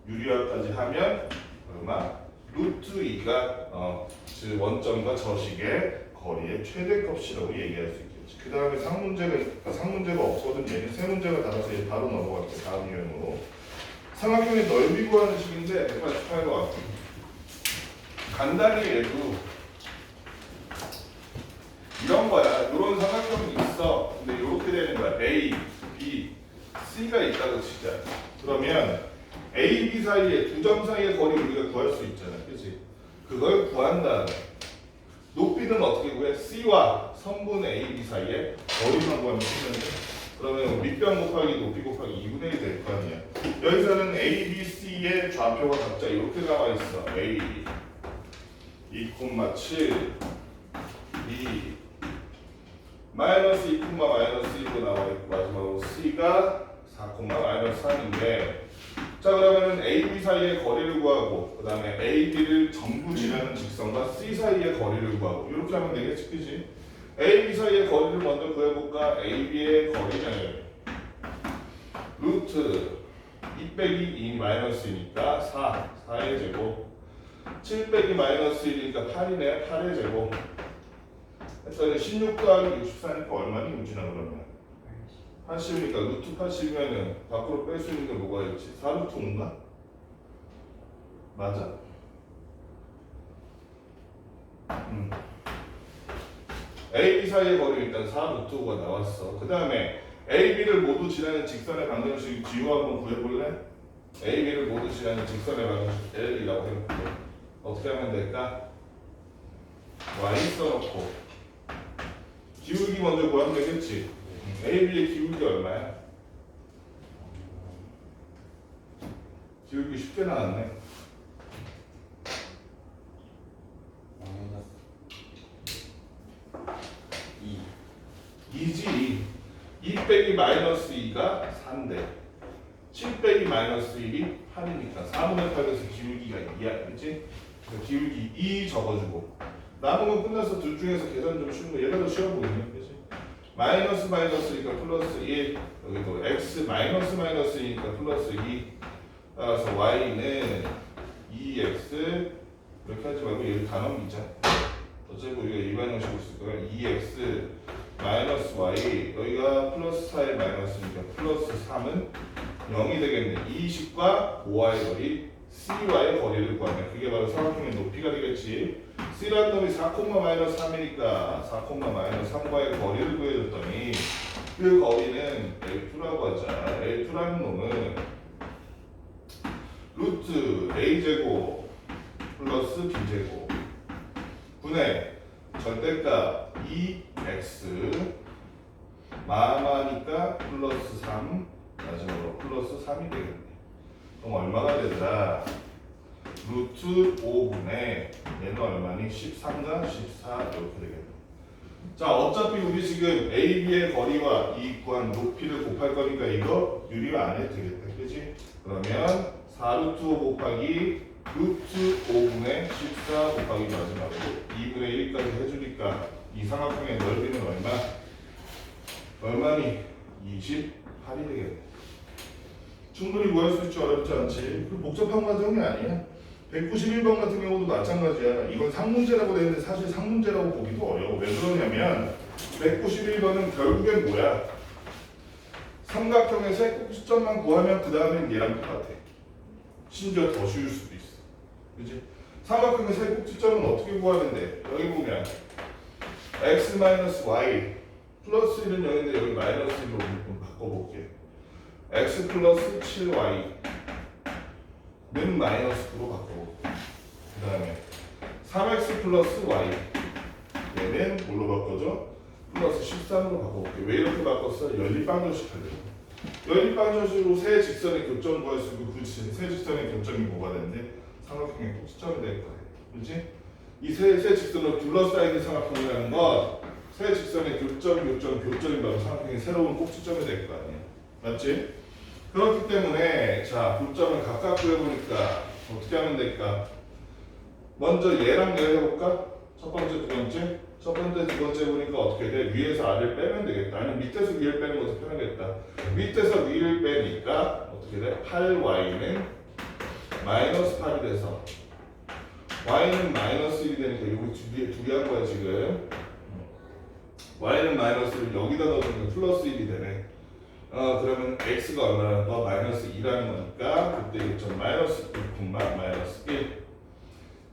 유리화까지 하면 얼마? 루트 2가 즉 원점과 저식의 거리의 최대값이라고 얘기할 수 있겠지. 그 다음에 상문제가 없거든. 얘는 세 문제가 나가서 얘 바로 넘어갈게. 다음 유형으로. 삼각형의 넓이 구하는 식인데 188번. 간단히 얘도 이런 거야. 이런 삼각형이 있어. 근데 이렇게 되는 거야. A, B, C가 있다고 치자. 그러면 A, B 사이에 두 점 사이의 거리 우리가 구할 수 있잖아. 그치? 그걸 구한 다음에 높이는 어떻게 구해? C와 선분 A, B 사이에 거리만 구하면 되는데 그러면 밑변 곱하기 높이 곱하기 2분의 1이 될 거 아니야. 여기서는 A, B, C의 좌표가 각자 이렇게 나와 있어. A 2,7 B 마이너스 2, 마이너스 1로 나와 있고 마지막으로 C가 4,-3인데 자 그러면은 A, B 사이의 거리를 구하고 그 다음에 A, B를 전부 지나는 직선과 C 사이의 거리를 구하고 이렇게 하면 되겠지, 그지? A, B 사이의 거리를 먼저 구해볼까? A, B의 거리는 루트 2 빼기 2 마이너스니까 4의 제곱 7 빼기 마이너스 1이니까 8이네 8의 제곱 했더니 16 더하기 64니까 얼마니 유진아 그러면? 80이니까 루트 80이면은 밖으로 뺄 수 있는 게 뭐가 있지? 4루트 5인가? 맞아? A, B 사이의 거리 일단 4루트 5가 나왔어. 그 다음에 A, B를 모두 지나는 직선의 방정식 G로 한번 구해볼래? A, B를 모두 지나는 직선의 방정식 L이라고 해놓고 어떻게 하면 될까? Y 써놓고 기울기 먼저 구하면 되겠지? A, B의 기울기 얼마야? 기울기 쉽게 나왔네. 마이너스 2. 2지. 2 빼기 마이너스 2가 4인데 7 빼기 마이너스 1이 8이니까 4분의 8에서 기울기가 2야. 그렇지? 기울기 2 적어주고 남은 건 끝나서 둘 중에서 계산 좀 쉬운 거 얘가 더 쉬워 보이네. 그렇지? 마이너스니까 플러스 1 여기도 x 마이너스니까 플러스 2 따라서 y는 2x 이렇게 하지 말고 얘를 다 넘기자. 어차피 우리가 일반 형식으로 쓸 거야. 2x 마이너스 y 여기가 플러스 4의 마이너스니까 플러스 3은 0이 되겠네. 20과 5와의 거리 C와의 거리를 구하면 그게 바로 삼각형의 높이가 되겠지. C라는 놈이 4,-3이니까 4,-3과의 거리를 구해줬더니 그 거리는 L2라고 하자. L2라는 놈은 루트 A제곱 플러스 B제곱 분의 절대값 2x 마마니까 플러스 3 마지막으로 플러스 3이 되겠네. 그럼 얼마가 되더라? 루트 5분의 얘는 얼마니? 13과 14 이렇게 되겠네. 자 어차피 우리 지금 A, B의 거리와 이 구한 높이를 곱할 거니까 이거 유리화 안 해도 되겠다. 그치? 그러면 4루트 5 곱하기 루트 5분의 14 곱하기 마지막으로 2분의 1까지 해주니까 이 삼각형의 넓이는 얼마니? 28이 되겠네. 충분히 구할 수 있지 어렵지 않지. 그 복잡한 과정이 아니야. 191번 같은 경우도 마찬가지야. 이건 상문제라고 되어 있는데 사실 상문제라고 보기도 어려워. 왜 그러냐면 191번은 결국엔 뭐야? 삼각형의 세 꼭지점만 구하면 그 다음엔 얘랑 똑같아. 심지어 더 쉬울 수도 있어. 그치? 삼각형의 세 꼭지점은 어떻게 구하는데? 여기 보면 x-y 플러스 1은 0인데 여기 마이너스 1로 바꿔볼게. x 플러스 7y는 마이너스 9로 바꿔볼게. 그 다음에 3x 플러스 y 얘는 뭘로 바꿔줘? 플러스 13으로 바꿔볼게. 왜 이렇게 바꿨어? 연립방정식 하려고. 연립방정식으로 세 직선의 교점 구할 수 있고 그 세 직선의 교점이 뭐가 되는데 삼각형의 꼭지점이 될 거야. 그렇지? 이 세 직선으로 둘러싸이는 삼각형이라는 건 세 직선의 교점인 바로 삼각형의 새로운 꼭지점이 될 거 아니야. 맞지? 그렇기 때문에 자 교점을 각각 그려보니까 어떻게 하면 될까? 먼저 얘랑 얘를 해볼까? 첫 번째, 두 번째. 첫 번째, 두 번째 보니까 어떻게 돼? 위에서 아래를 빼면 되겠다. 아니면 밑에서 위를 빼는 것도 편하겠다. 밑에서 위를 빼니까 어떻게 돼? 8y는 마이너스 8이 돼서 y는 마이너스 1이 되니까 이거 둘이 한 거야 지금. y는 마이너스를 여기다 넣어주면 플러스 1이 되네. 그러면 x가 얼마나 더 마이너스 2라는 거니까 그때 이거 좀 마이너스 1, 마이너스 1.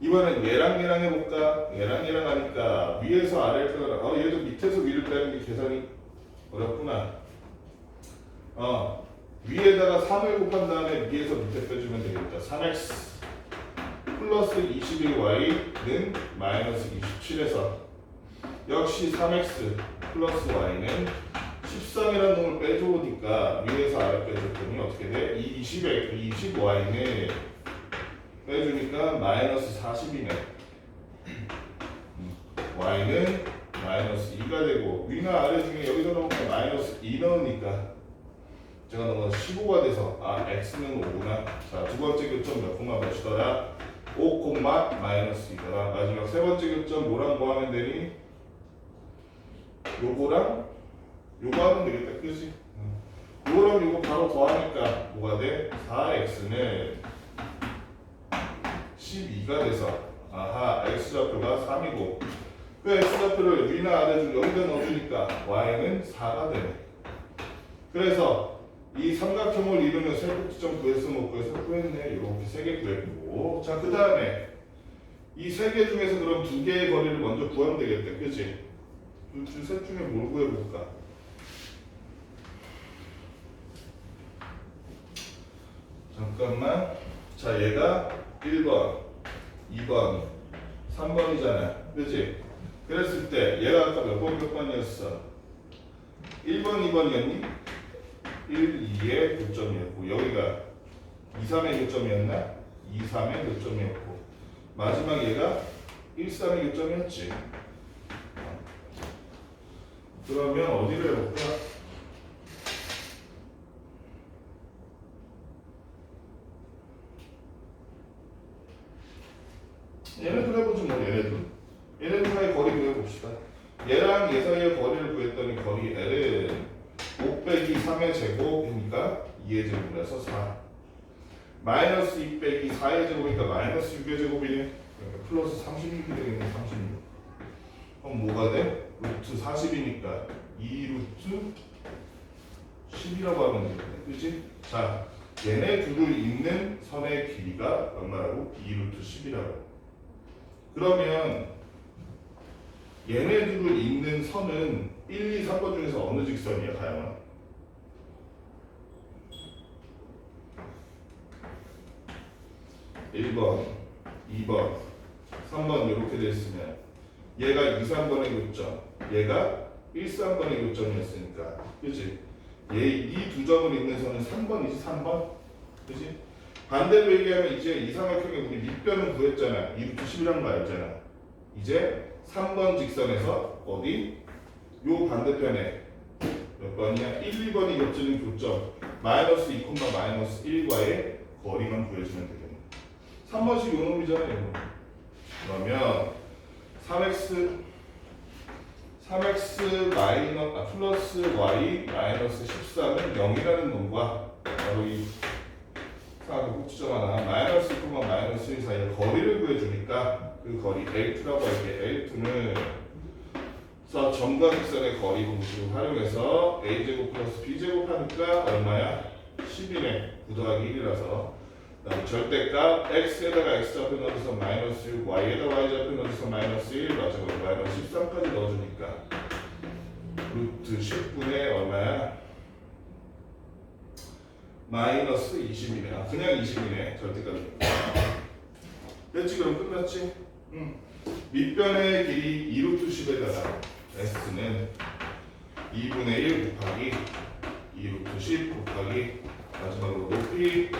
이번엔 얘랑 해볼까? 얘랑 하니까 위에서 아래를 빼거나 얘도 밑에서 위를 빼는 게 계산이 어렵구나. 위에다가 3을 곱한 다음에 위에서 밑에 빼주면 되겠다. 3x 플러스 21y는 마이너스 27에서 역시 3x 플러스 y는 13이라는 놈을 빼줘오니까 위에서 아래 빼줬더니 어떻게 돼? 20y는 빼주니까 마이너스 40이네. y는 마이너스 2가 되고 위나 아래 중에 여기다 넣으면 마이너스 2 넣으니까 제가 넣은 건 15가 돼서 x는 5구나. 자, 두 번째 교점 몇 콤마 몇이더라? 5 콤마 마이너스 2더라. 마지막 세 번째 교점 뭐랑 뭐 하면 되니? 요거랑 요거 하면 되겠다. 그지? 요거랑 요거 바로 더하니까 뭐가 돼? 4x는 12가 돼서 x좌표가 3이고 그 x좌표를 위나 아래 중 여기다 넣어주니까 y는 4가 되네. 그래서 이 삼각형을 이루는 세 꼭지점 구했어 못 구해서 구했네. 이렇게 세 개 구했고 자 그 다음에 이 세 개 중에서 그럼 두 개의 거리를 먼저 구하면 되겠다. 그치? 셋 중에 뭘 구해볼까? 잠깐만. 자 얘가 1번 2번 3번이잖아. 그치? 그랬을 때 얘가 아까 몇 번이었어? 1번 2번이었니? 1, 2의 교점이었고 여기가 2, 3의 교점이었나? 2, 3의 교점이었고 마지막 얘가 1, 3의 교점이었지. 그러면 어디를 해볼까? 얘네들 해보지 뭐 얘네들 사이의 거리 구해봅시다. 얘랑 얘 사이의 거리를 구했더니 거리 L은 5 빼기 3의 제곱이니까 2의 제곱이라서 4 마이너스 2 빼기 4의 제곱이니까 마이너스 6의 제곱이네. 그러니까 플러스 36이 되겠네. 36 그럼 뭐가 돼? 루트 40이니까 2루트 10이라고 하면 되겠네. 그치? 자 얘네 둘을 잇는 선의 길이가 얼마라고? 2루트 10이라고. 그러면 얘네 둘을 잇는 선은 1, 2, 3번 중에서 어느 직선이야, 가영아? (1번) (2번) (3번) 이렇게 돼 있으면 얘가 2, 3번의 교점, 얘가 1, 3번의 교점이었으니까 그치? 이 두 점을 잇는 선은 3번이지 3번? 그치? 반대로 얘기하면 이제 이 삼각형의 우리 밑변은 구했잖아. 2루트 10이라는 거 알잖아. 이제 3번 직선에서 어디? 요 반대편에 몇 번이야? 1, 2번이 겹치는 교점 마이너스 2, 마이너스 1과의 거리만 구해주면 되겠네. 3번씩 요 놈이잖아요. 그러면 3x 플러스 y 마이너스 13은 0이라는 놈과 바로 이 사각형 꼭지점 하나 마이너스 2, 마이너스 1 사이의 거리를 구해주니까 그 거리 L2라고 할게. L2는 점과 직선의 거리 공식을 활용해서 a제곱 플러스 b제곱 하니까 얼마야? 10이네. 9 더하기 1이라서 그다음 절대값 x에다가 x좌표 넣어줘서 마이너스 6, y에다 y좌표 넣어줘서 마이너스 1, 마지막으로 마이너스 13까지 넣어주니까 루트 10분의 얼마야? 마이너스 20이네. 그냥 20이네. 절대값. 됐지? 그럼 끝났지? 밑변의 길이 2루트 10에다가 S는 2분의 1 곱하기 2루트 10 곱하기 마지막으로 높이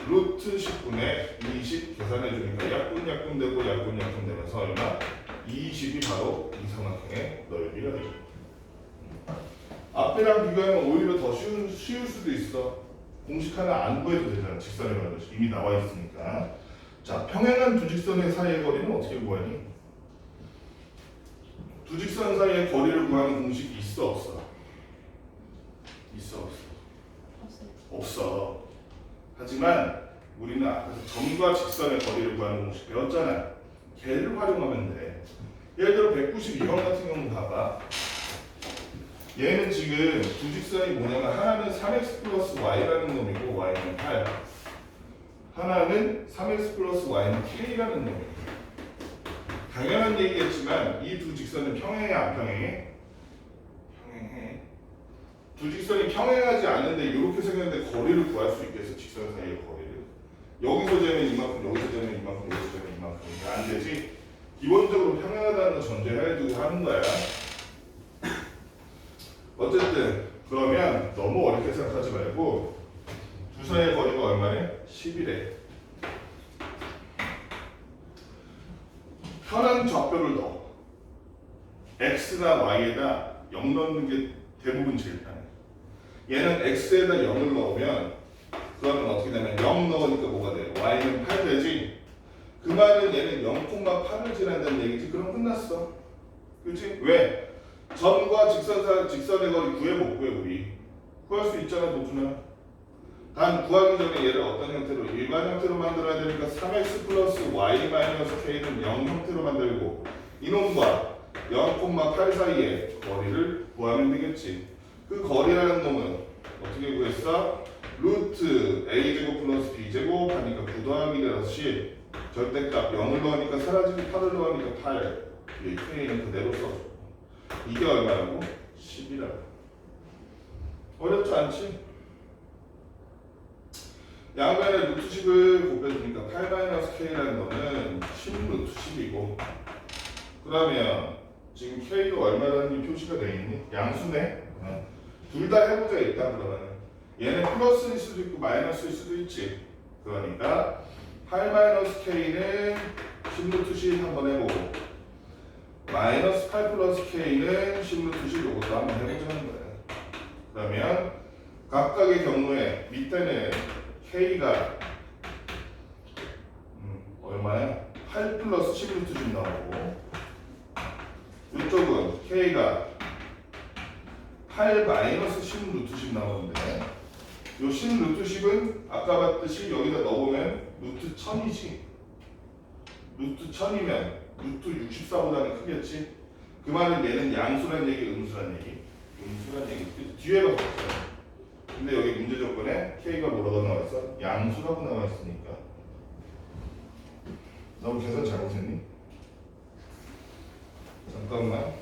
루트 10분의 20 계산해 주니까 약분 되고 약분 되면서 얼마? 20이 바로 이삼각형의 넓이가 되죠. 앞에랑 비교하면 오히려 더 쉬울 수도 있어. 공식 하나 안 구해도 되잖아. 직선의 거리 이미 나와 있으니까. 자, 평행한 두 직선의 사이의 거리는 어떻게 구하니? 두 직선 사이의 거리를 구하는 공식이 있어 없어? 있어 없어? 없어요. 없어. 하지만 우리는 앞에서 점과 직선의 거리를 구하는 공식 배웠잖아. 걔를 활용하면 돼. 예를 들어 192번 같은 경우 봐봐. 얘는 지금 두 직선이 뭐냐면 하나는 3x 플러스 y라는 놈이고 y는 8. 하나는 3x 플러스 y는 k라는 놈이고. 당연한 얘기겠지만 이 두 직선은 평행해 안 평행해? 평행해. 두 직선이 평행하지 않은데 이렇게 생겼는데 거리를 구할 수 있겠어. 직선 사이의 거리를. 여기서 재면 이만큼, 여기서 재면 이만큼, 여기서 재면 이만큼. 안 되지. 기본적으로 평행하다는 거 전제해두고 하는 거야. 어쨌든 그러면 너무 어렵게 생각하지 말고 두 사이의 거리가 얼마래? 10이래. 편한 좌표를 넣어. x나 y에다 0 넣는 게 대부분 제일 편해. 얘는 x에다 0을 넣으면 그러면 어떻게 되면 0 넣으니까 뭐가 돼? y는 8 되지? 그 말은 얘는 0,8을 지난다는 얘기지. 그럼 끝났어. 그렇지? 왜? 점과 직선의 거리 구해 못 구해 우리? 구할 수 있잖아 도준아. 단 구하기 전에 얘를 어떤 형태로? 일반 형태로 만들어야 되니까 3x 플러스 y 마이너스 k는 0 형태로 만들고 이놈과 0,8 사이의 거리를 구하면 되겠지. 그 거리라는 놈은 어떻게 구했어? 루트 a제곱 플러스 b제곱 하니까 9 더하기 10 절대값 0을 넣으니까 사라지고 8을 넣으니까 8 이 k는 그대로 써줘. 이게 얼마라고? 10이라고. 어렵지 않지? 양변에 루트 10을 곱해주니까 8-k라는 거는 10 루트 10이고 그러면 지금 k가 얼마라는 게 표시가 돼 있니? 양수네? 둘 다 해보자 일단 그러면 얘는 플러스일 수도 있고 마이너스일 수도 있지. 그러니까 8-k는 10 루트 10 한번 해보고 마이너스 8 플러스 k는 10 루트 10 이것도 한번 해보자는 거야. 그러면 각각의 경우에 밑에는 k가 얼마야? 8 플러스 10 루트 10 나오고 이쪽은 k가 8 마이너스 10 루트 10 나오는데 요 10 루트 10은 아까 봤듯이 여기다 넣어보면 루트 1000이지. 루트 1000이면 루트 64보다는 크겠지. 그 말은 얘는 양수란 얘기, 음수란 얘기. 음수란 얘기. 뒤에가 없어요. 근데 여기 문제 조건에 k가 뭐라고 나왔어? 양수라고 나와 있으니까. 너무 계산 잘못했니? 잠깐만.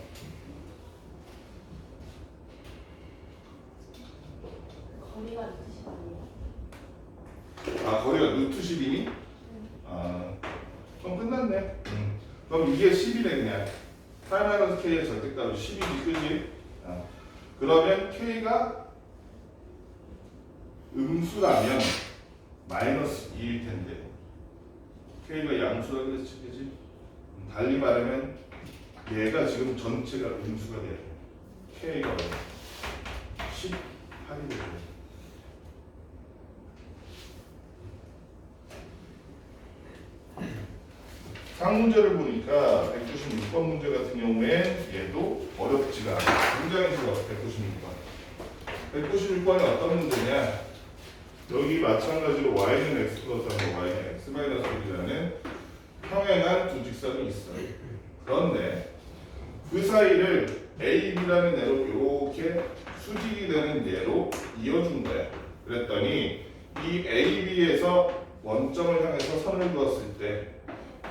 거리가 루트 10 아니에요? 아 거리가 루트 10이니? 아 그럼 끝났네. 그럼 이게 10이네 그냥. 8-k의 절대값이 10이지 그지? 그러면 k가 음수라면 마이너스 2일 텐데 k가 양수라 그랬지 그지? 달리 말하면 얘가 지금 전체가 음수가 돼요. k가 18이 돼요. 상문제를 보니까 196번 문제 같은 경우엔 얘도 어렵지가 않아. 굉장히 좋아. 196번. 196번이 어떤 문제냐? 여기 마찬가지로 y는 x 플러스 하고 y는 x 마이너스 1이라는 평행한 두 직선이 있어요. 그런데 그 사이를 AB라는 애로 이렇게 수직이 되는 예로 이어준 거야. 그랬더니 이 AB에서 원점을 향해서 선을 그었을 때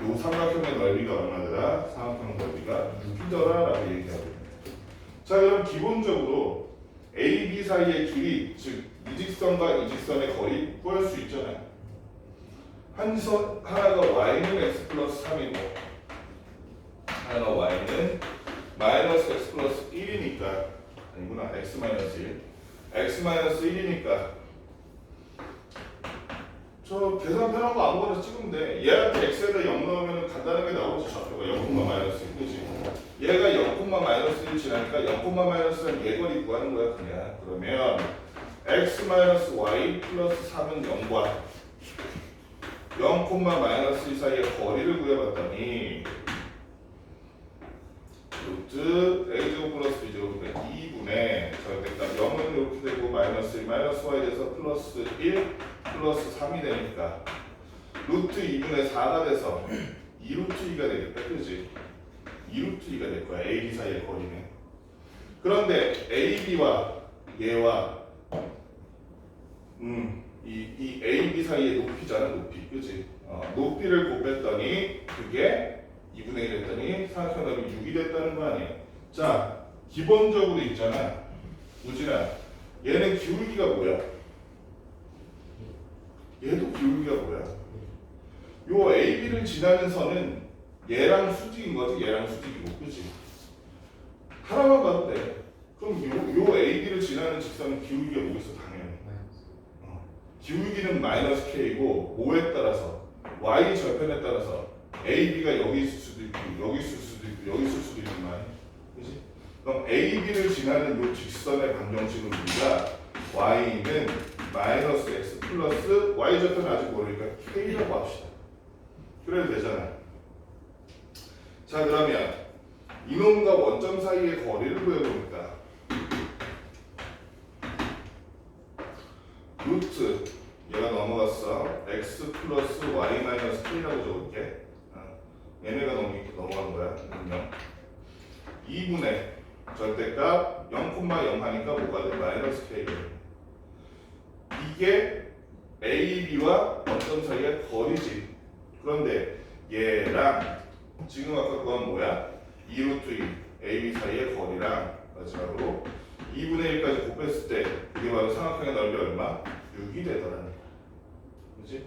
요 삼각형의 넓이가 얼마더라? 삼각형 넓이가 6이더라 라고 얘기하고 있습니다. 자 그럼 기본적으로 A, B 사이의 길이 즉 이직선과 이직선의 거리 구할 수 있잖아요. 하나가 y는 x 플러스 3이고 하나가 y는 마이너스 x 플러스 1이니까 아니구나 x 마이너스 1 x 마이너스 1이니까 저 계산 편한 거 아무거나 찍으면 돼. 얘한테 x에다 0 넣으면 간단하게 나오지. 좌표가 0, 마이너스 1, 그지? 얘가 0, 마이너스 1 지나니까 0, 마이너스는 얘 거리 구하는 거야 그냥. 그러면 x 마이너스 y 플러스 3은 0과 0, 마이너스 1 사이의 거리를 구해봤더니 루트 a제곱 플러스 b제곱이니까 2분의 절대값 0은 이렇게 되고 마이너스 1, 마이너스 y 돼서 플러스 1 플러스 3이 되니까 루트 2분의 4가 돼서 2루트 2가 되겠다. 그지? 2루트 2가 될 거야. A, B 사이의 거리는. 그런데 A, B와 얘와 이 A, B 사이의 높이잖아. 높이. 그지? 높이를 곱했더니 그게 2분의 1 했더니 삼각형답이 6이 됐다는 거 아니에요. 자, 기본적으로 있잖아. 우진아, 얘는 기울기가 뭐야? 얘도 기울기가 뭐야? 요 AB를 지나는 선은 얘랑 수직인 거지, 얘랑 수직이고, 그치? 하나만 봐도 돼. 그럼 요 AB를 지나는 직선은 기울기가 뭐겠어, 당연히. 기울기는 마이너스 K고, 5에 따라서, Y 절편에 따라서 AB가 여기 있을 수도 있고, 여기 있을 수도 있고, 여기 있을 수도 있는 거 아니야? 그치? 그럼 AB를 지나는 요 직선의 방정식은 우리가 Y는 마이너스 X 플러스 Y 절편 아직 모르니까 K라고 합시다. 그래도 되잖아. 자, 그러면 이놈과 원점 사이의 거리를 구해보니까 루트 얘가 넘어갔어. X 플러스 Y 마이너스 K라고 적을게. 얘네가 넘어가는 거야. 2분의 절대값 0,0 하니까 뭐가 돼? 마이너스 K가 돼. 이게 AB와 원점 사이의 거리지. 그런데 얘랑 지금 아까 그건 뭐야? 2루트 2 AB 사이의 거리랑 마지막으로 2분의 1까지 곱했을 때 이게 바로 삼각형의 넓이 얼마? 6이 되더라는 거야. 그렇지?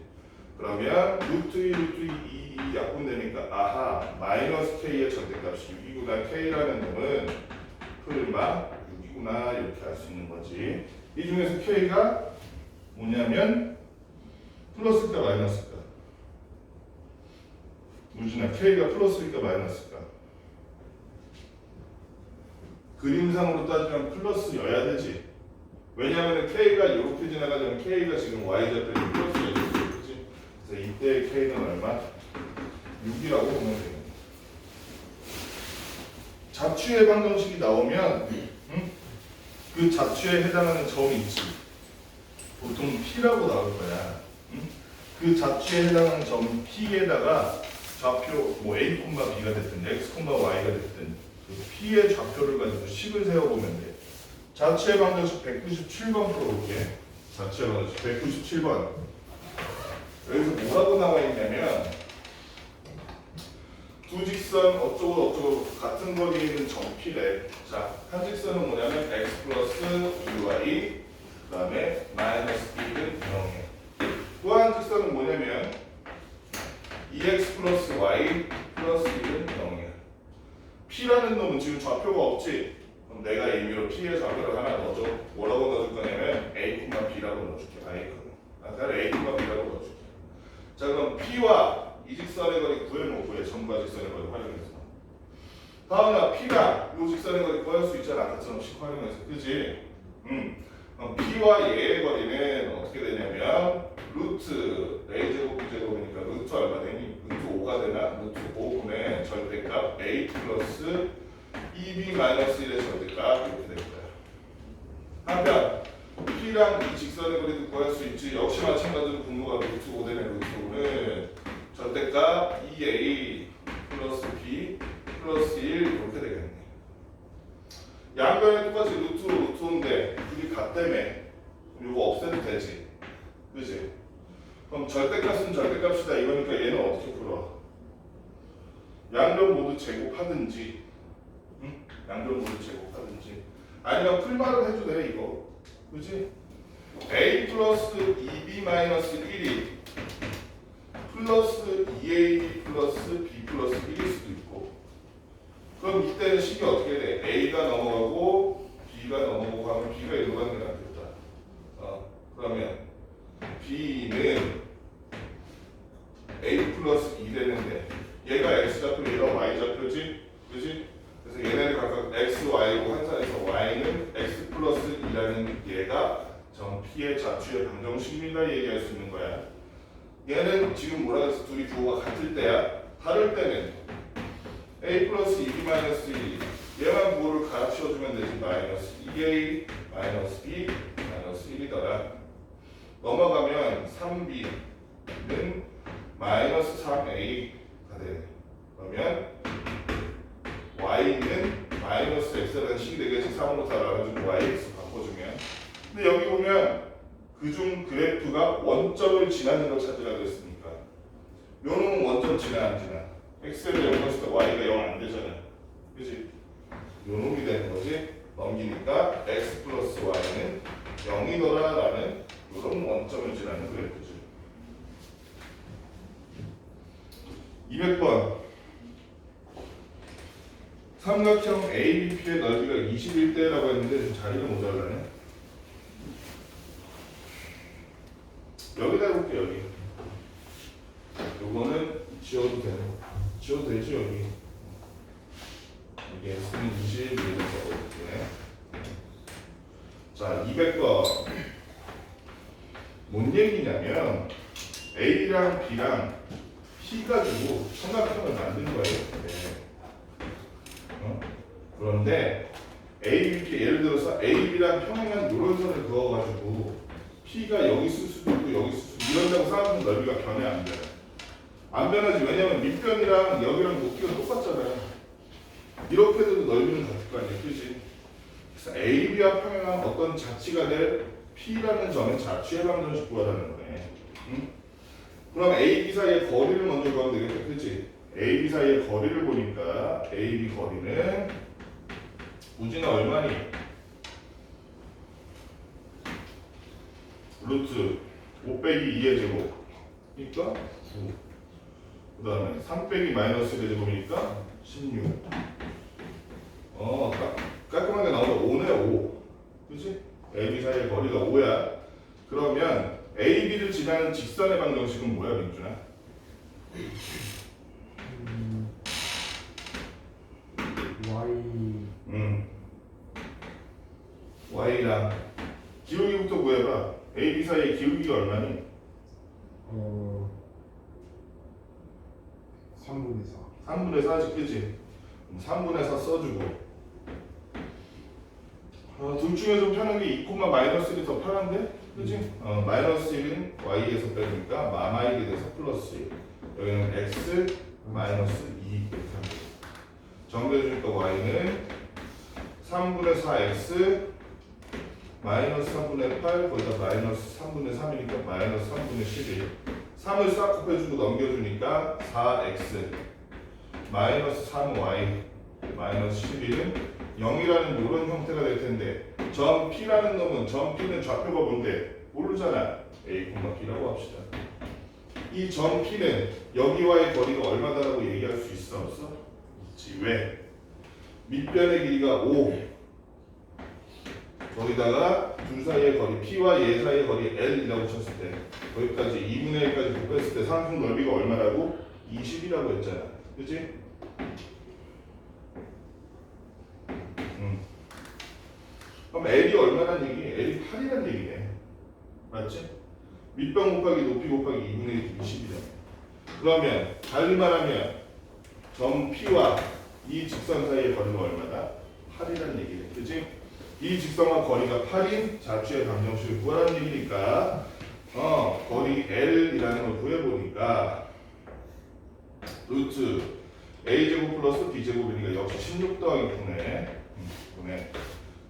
그러면 루트 2, 루트 2 약분되니까 아하 마이너스 K의 절대값이 6이구나. K라는 놈은 설마 6이구나 이렇게 할 수 있는 거지. 이 중에서 K가 뭐냐면 플러스일까 마이너스일까? 우진아, K가 플러스일까 마이너스일까? 그림상으로 따지면 플러스여야 되지. 왜냐하면 K가 이렇게 지나가자면 K가 지금 Y좌표는 플러스가 있을 수 있지. 그래서 이때 K는 얼마? 6이라고 보면 되겠네. 자취의 방정식이 나오면 그 자취에 해당하는 점이 있지. 보통 P라고 나올 거야. 그 자취에 해당하는 점 P에다가 좌표 뭐 A, B가 됐든 X, Y가 됐든 그 P의 좌표를 가지고 식을 세워보면 돼. 자취의 방정식 197번 풀어볼게. 자취의 방정식 197번. 여기서 뭐라고 나와 있냐면 두 직선 어쩌고 같은 거리에 있는 점 P래. 자, 한 직선은 뭐냐면 X 플러스 2Y 그 다음에 마이너스 B는 0이에요. 또 한 직선은 뭐냐면 2x 플러스 y 플러스 1은 0이야. P라는 놈은 지금 좌표가 없지? 그럼 내가 임의로 P의 좌표를 하나 넣어줘. 뭐라고 넣어줄 거냐면 A, B라고 넣어줄게. 아까 A, B라고 넣어줄게. 자, 그럼 P와 이 직선의 거리 구해놓고 점과 직선의 거리 활용해서 다음에 P랑 이 직선의 거리 구할 수 있잖아. 아까처럼 식 활용해서. 그치? P와 얘의 거리는 어떻게 되냐면 루트 A제곱 B제곱이니까 루트 얼마 되니? 루트 5가 되나? 루트 5분의 절대값 A 플러스 2B 마이너스 1의 절대값 이렇게 될 거야. 한편 P랑 이 직선의 거리도 구할 수 있지. 역시 마찬가지로 분모가 루트 5 되는 루트 5는 절대값 2A 플러스 B 플러스 1 이렇게 되겠네. 양변에 똑같이 루트로 루트인데 둘이 같다며. 이거 없애도 되지. 그지? 그럼 절대값은 절대값이다 이거니까 얘는 어떻게 풀어? 양변 모두 제곱하든지 양변 모두 제곱하든지 아니면 풀말을 해도 돼 이거. 그지? A 플러스 2B 마이너스 1이 플러스 2AB 플러스 B 플러스 1일 수도 있고 그럼 이때는 식이 어떻게 돼? A가 넘어가고 B가 넘어가고 하면 B가 일로 가는 게 낫겠다. 그러면 B는 xy고 환산해서 y는 x 플러스 2라는 얘가 점 P의 자취의 방정식입니다 얘기할 수 있는 거야. 얘는 지금 뭐라 해서 둘이 부호가 같을 때야. 다를 때는 a 플러스 2b 마이너스 1 얘만 부호를 갈아 치워주면 되지. 마이너스 2a 마이너스 b 마이너스 1이더라. 넘어가면 3b는 마이너스 3a가 돼. 그러면 y는 마이너스 x라는 식이 되겠지. 3으로 다 나눠주고 yx 바꿔주면. 근데 여기 보면 그중 그래프가 원점을 지나는 걸 찾으라 그랬으니까 요 놈은 원점 지나 안 지나? x를 0 넣었을 때 y가 0 안 되잖아. 그치? 요 놈이 되는 거지. 넘기니까 x 플러스 y는 0이더라 라는 요런 원점을 지나는 그래프지. 200번 삼각형 ABP의 넓이가 21대라고 했는데 좀 자리가 모자라네. 여기다 해볼게. 여기 요거는 지워도 되는 지워도 되지. 여기 이게 X는 21을 써볼게. 자 200번 뭔 얘기냐면 A랑 B랑 P 가지고 삼각형을 만든 거예요. 네. 그런데 ABP 예를 들어서 AB랑 평행한 이런 선을 그어가지고 P가 여기 있을 수도 있고 여기 있을 수도 있고 이런다고 삼각형 넓이가 변해 안 변해? 안 변하지. 왜냐면 밑변이랑 여기랑 높이가 똑같잖아요. 이렇게 돼도 넓이는 같을 거 아니에요. 그치? 그래서 AB와 평행한 어떤 자치가 될 P라는 점의 자취의 방정식 구하라는 거네. 응? 그럼 AB 사이의 거리를 먼저 구하면 되겠다. 그치? AB 사이의 거리를 보니까 AB 거리는 우지는 얼마니? 루트 5 빼기 2의 제곱 그러니까 9. 그 다음에 3 빼기 마이너스 1의 제곱이니까 16. 깔끔하게 나오죠. 5네 5. 그치? AB 사이의 거리가 5야. 그러면 AB를 지나는 직선의 방정식은 뭐야 민준아? Y랑 기울기부터 구해봐. AB 사이의 기울기가 얼마니? 3분의 4. 3분의 4지 그치? 3분의 4 써주고 둘 중에 좀 편한 게 2, 마이너스 1이 더 편한데? 그치? 마이너스 1은 Y에서 빼니까 마마이게 돼서 플러스 1 여기는 X 마이너스 2 이렇게 합니다. 정리해주니까 Y는 3분의 4X 마이너스 3분의 8 거기다 마이너스 3분의 3이니까 마이너스 3분의 11 3을 싹 곱해주고 넘겨주니까 4x 마이너스 3y 마이너스 11은 0이라는 이런 형태가 될 텐데 점 P라는 놈은 점 P는 좌표가 뭔데? 모르잖아. A, B라고 합시다. 이 점 P는 여기와의 거리가 얼마다라고 얘기할 수 있어? 없어? 있지. 왜? 밑변의 길이가 5 거기다가 둘 사이의 거리 P와 얘 사이의 거리 L이라고 쳤을 때 거기까지 2분의 1까지 곱했을 때 삼각형 넓이가 얼마라고? 20이라고 했잖아. 그치? 그럼 L이 얼마란 얘기? L이 8이란 얘기네. 맞지? 밑변 곱하기 높이 곱하기 2분의 1 20이잖아. 그러면 달리 말하면 점 P와 이 직선 사이의 거리가 얼마다? 8이란 얘기네. 그치? 이 직선과 거리가 8인 자취의 방정식을 구하라는 얘기니까 거리 L이라는 걸 구해보니까 루트 A제곱 플러스 B제곱이니까 역시 16 더하기 9네. 9네.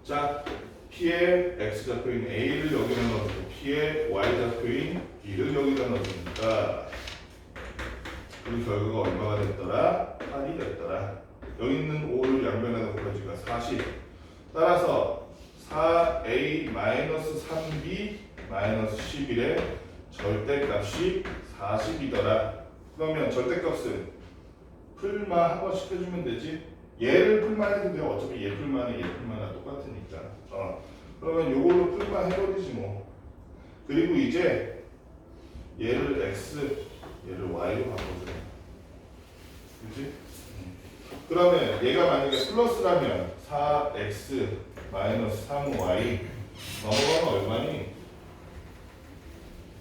자, P의 X좌표인 A를 여기다 넣어주고 P의 Y좌표인 B를 여기다 넣어주니까 그 결과가 얼마가 됐더라? 8이 됐더라. 여기 있는 5를 양변에다 곱해주니까 40. 따라서 4a-3b 11의 절대값이 40이더라. 그러면 절대값은 풀마 한 번씩 해주면 되지. 얘를 풀마 해도 돼. 어차피 얘 풀마는 얘 풀마나 똑같으니까. 그러면 요걸로 풀마 해버리지 뭐. 그리고 이제 얘를 x, 얘를 y로 바꿔줘. 그치? 그러면 얘가 만약에 플러스라면 4x 마이너스 3y 넘어가면 얼마니?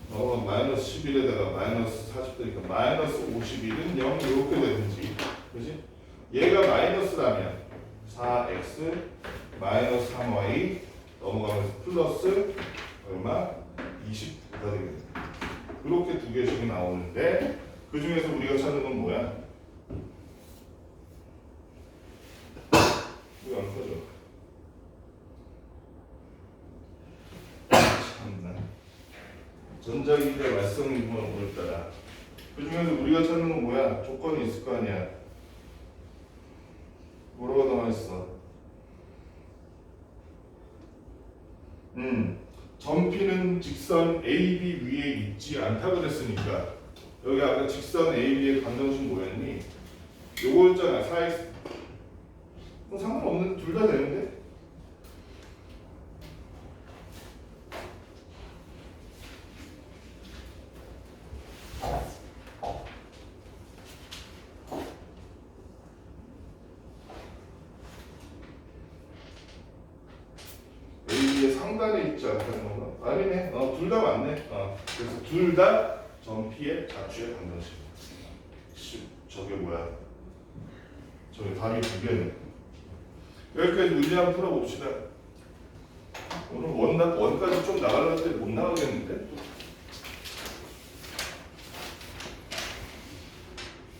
넘어가면 마이너스 11에다가 마이너스 40 되니까 마이너스 51은 0 이렇게 되든지, 그지? 얘가 마이너스라면 4x 마이너스 3y 넘어가면서 플러스 얼마? 29가 되겠네. 이렇게 두 개씩이 나오는데 그 중에서 우리가 찾는 건 뭐야? 왜 안 꺼져? 참나. 전자기기가 말썽이구만 오늘따라. 그 중에서 우리가 찾는 건 뭐야? 조건이 있을 거 아니야. 뭐라고 나와 있어? 점피는 직선 AB 위에 있지 않다 그랬으니까 여기 아까 직선 AB의 방정식 뭐였니? 요거 있잖아. 4x 뭐 상관없는 둘 다 되는데? A의 상단에 있지 않다는 건가? 아니네. 둘 다 맞네. 그래서 둘 다 점피의 자취의 방정식. 저게 뭐야? 저게 답이 두 개네. 여기까지 문제 한번 풀어봅시다. 오늘 원까지 좀 나가려는데 못 나가겠는데?